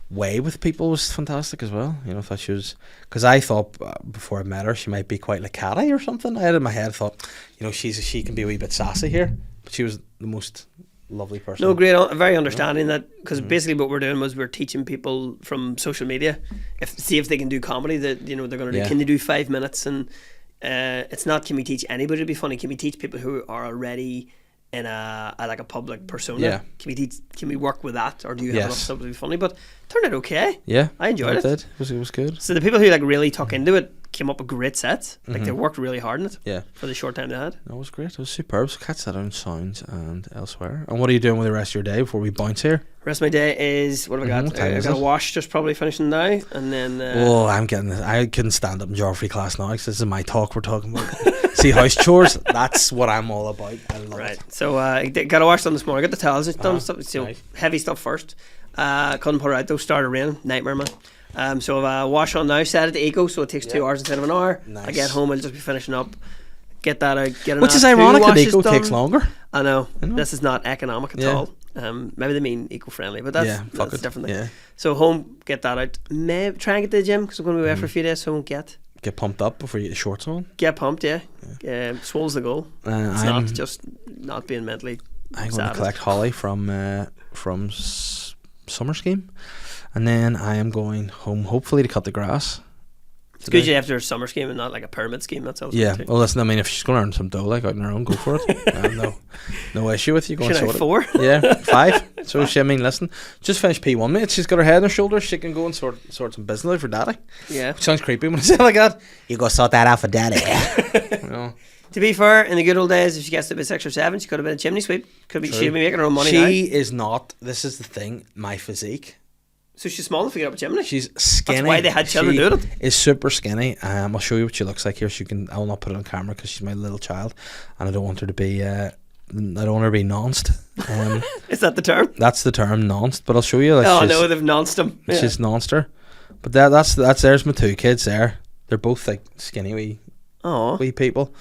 way with people was fantastic as well. You know, I thought she was, because I thought before I met her she might be quite like catty or something. I had in my head thought, you know, she can be a wee bit sassy here, but she was the most lovely person. No, great, very understanding that, because basically what we're doing was we're teaching people from social media see if they can do comedy. That, you know, they're going to do, can they do 5 minutes, and it's not can we teach anybody to be funny, can we teach people who are already in a like a public persona. Yeah. Can we work with that, or do you have enough stuff to be funny? But it turned out okay. Yeah, I enjoyed it. It was good. So the people who like really took into it came up with great sets. Like they worked really hard on it. Yeah. For the short time they had. No, it was great. It was superb. So catch that on Sounds and elsewhere. And what are you doing with the rest of your day before we bounce here? The rest of my day is, what have I got? What time I is got a it? wash just probably finishing now, and then I'm getting this. I couldn't stand up in geography class now because this is my talk we're talking about. See, house chores, that's what I'm all about. I love right. it. So I got a wash done this morning. I got the towels done. Stuff, so nice. heavy stuff first. Couldn't put it out though. Started raining. Nightmare, man. So I've wash on now. Set it to eco, so it takes 2 hours instead of an hour. Nice. I get home, I'll just be finishing up. Get that out. Get Which is two ironic that washes eco done. takes longer. I know. This is not economic at all. Maybe they mean eco-friendly, but that's a different thing. Yeah. So home, get that out. Maybe try and get to the gym because I'm going to be away for a few days, so I won't get pumped up before you get the shorts on. Get pumped, yeah. Swole's the goal. It's not just not being mentally. I'm going to collect Holly from summer scheme, and then I am going home hopefully to cut the grass. It's good you have their summer scheme and not like a pyramid scheme. That's also Yeah. good too. Well, listen. I mean, if she's going to earn some dough like out on her own, go for it. No issue with you going Should I sort have it. 4? Yeah, 5. So she, I mean, listen, just finished P1, mate. She's got her head on her shoulders. She can go and sort some business out for daddy. Yeah. Which sounds creepy when I say it like that. You go sort that out for daddy. You know. To be fair, in the good old days, if she gets to be 6 or 7, she could have been a chimney sweep. She'd be making her own money now. She is not. This is the thing. My physique. So she's small enough to get up a chimney. She's skinny. That's why they had children She doing it. is super skinny. I'll show you what she looks like here. I will not put it on camera because she's my little child, and I don't want her to be. I don't want her to be nonced. Is that the term? That's the term, nonced. But I'll show you. Like, Oh no, they've nonced them. Yeah. She's nonced her. But that's there's my 2 kids there. They're both like skinny wee people.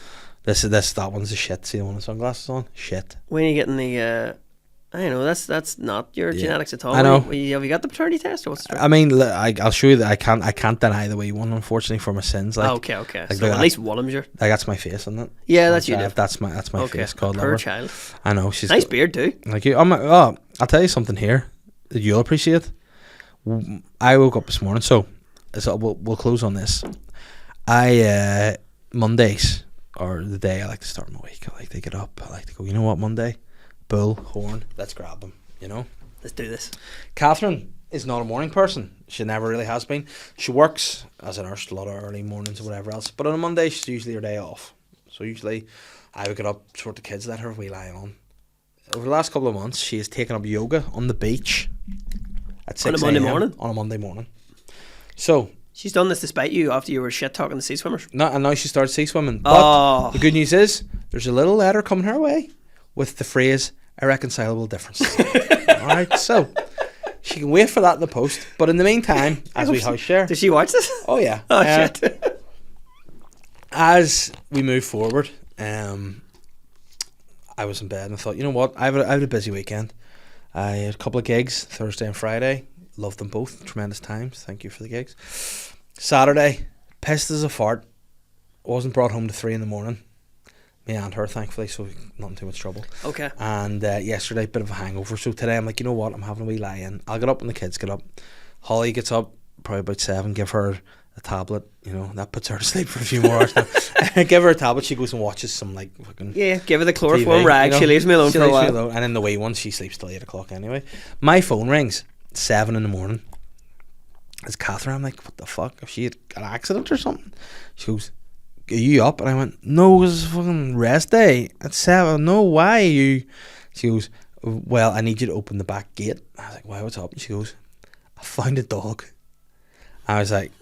That one's a shit. See the one with sunglasses on? Shit. When are you getting the? I don't know. That's not your genetics at all. I know. Have you got the paternity test or what's? I mean, I'll show you that I can't deny the wee one. Unfortunately, for my sins. Like, okay. Like, So at least one of them's your. Like, that's my face, isn't it? Yeah, that's you. That's my face. Called Poor lover. child. I know she's Nice beard too. Like you. I'll tell you something here that you'll appreciate. I woke up this morning, so we'll close on this. Mondays are the day I like to start my week. I like to get up. I like to go, you know what, Monday? Bull, horn, let's grab them, you know? Let's do this. Catherine is not a morning person. She never really has been. She works as a nurse a lot of early mornings or whatever else. But on a Monday, she's usually her day off. So usually I would get up, sort the kids, let her wee lie on. Over the last couple of months, she has taken up yoga on the beach at 6 On a Monday morning? On a Monday morning. So... She's done this despite you after you were shit talking to sea swimmers. And now she started sea swimming. But the good news is there's a little letter coming her way with the phrase irreconcilable differences. Alright, so she can wait for that in the post. But in the meantime, as we house share. Did she watch this? Oh yeah. Oh shit. As we move forward, I was in bed and I thought, you know what, I had a busy weekend. I had a couple of gigs Thursday and Friday. Loved them both. Tremendous times. Thank you for the gigs. Saturday, pissed as a fart. Wasn't brought home to 3 in the morning. Me and her, thankfully, so not in too much trouble. Okay. And yesterday, bit of a hangover. So today, I'm like, you know what? I'm having a wee lie in. I'll get up when the kids get up. Holly gets up probably about 7. Give her a tablet. You know, that puts her to sleep for a few more hours now. Give her a tablet. She goes and watches some like fucking give her the chloroform TV, rag. you know? She leaves me alone She for a leaves me while. alone. And then the wee one, she sleeps till 8 o'clock anyway. My phone rings 7 in the morning. It's Catherine. I'm like, what the fuck? If she had an accident or something? She goes, are you up? And I went, no, it's a fucking rest day at 7. No, why are you? She goes, well, I need you to open the back gate. I was like, why, what's up? And she goes, I found a dog. I was like,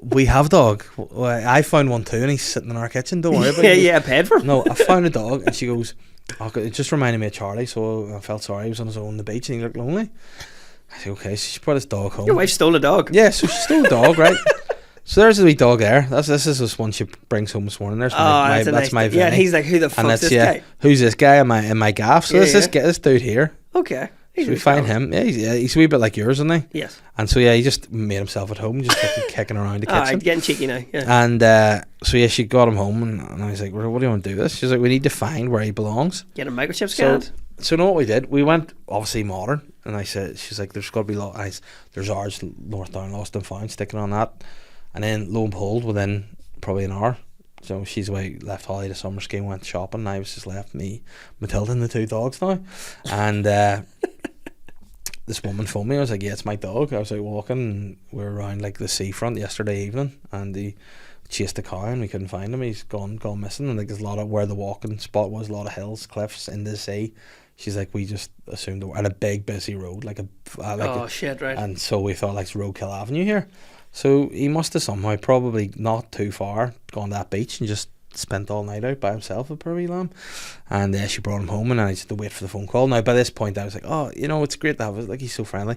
we have a dog. Well, I found one too, and he's sitting in our kitchen. Don't worry about it. Yeah, paid for it. No, I found a dog. And she goes, it just reminded me of Charlie, so I felt sorry. He was on his own on the beach and he looked lonely. I said, okay, so she brought his dog home. Your wife stole a dog. Yeah, so she stole a dog, right? So there's a wee dog there. This is this one she brings home this morning. There's that's my yeah, Vinny. he's like, who the fuck's this guy? Who's this guy in my gaff? So Yeah, this dude here. Okay. So we find him. Yeah, he's a wee bit like yours, isn't he? Yes. And so he just made himself at home, just kicking around the kitchen. Alright, getting cheeky now. Yeah. And so she got him home, and I was like, "Well, what do you want to do with this?" She's like, "We need to find where he belongs." Get a microchip scanned. So know what we did? We went obviously modern, and I said, "She's like, there's got to be there's ours North Down Lost and Found sticking on that," and then lo and behold, within probably an hour. So she's away, left Holly to summer ski, went shopping, and I was just left me, Matilda and the 2 dogs now. And this woman phoned me. I was like, "Yeah, it's my dog." I was like walking, and we were around like the seafront yesterday evening, and he chased a cow and we couldn't find him. He's gone missing. And like there's a lot of where the walking spot was, a lot of hills, cliffs in the sea. She's like, we just assumed and a big busy road, Shit, right. And so we thought like it's Roadkill Avenue here. So he must have somehow, probably not too far, gone to that beach and just spent all night out by himself, a poor wee lamb. And she brought him home, and I just had to wait for the phone call. Now by this point I was like, oh, it's great to have it, like he's so friendly.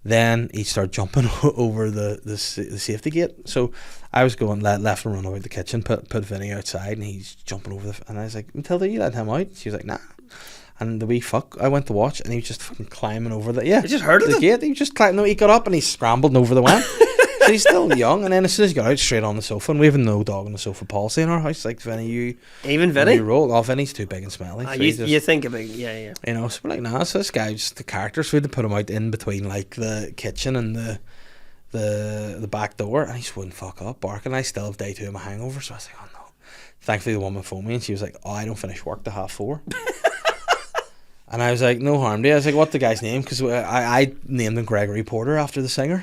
Then he started jumping over the safety gate. So I was going left and run over the kitchen, put Vinny outside, and he's jumping over and I was like, Matilda, you let him out? She was like, nah. And the wee fuck, I went to watch, and he was just fucking climbing over the He just heard the gate. He just climbed. No, he got up and he scrambled over the went. So he's still young. And then as soon as he got out, straight on the sofa. And we have no dog on the sofa policy in our house. Like Vinny, Vinny? You roll off. Vinny's too big and smelly. So you think about yeah. So we're like, nah. So this guy's just the character. So we had to put him out in between like the kitchen and the back door, and he just wouldn't fuck up barking. I still have day 2 of my hangover, so I was like, oh no. Thankfully the woman phoned me and she was like, oh, I don't finish work till 4:30. And I was like, no harm to you. I was like, what the guy's name? Because I named him Gregory Porter after the singer.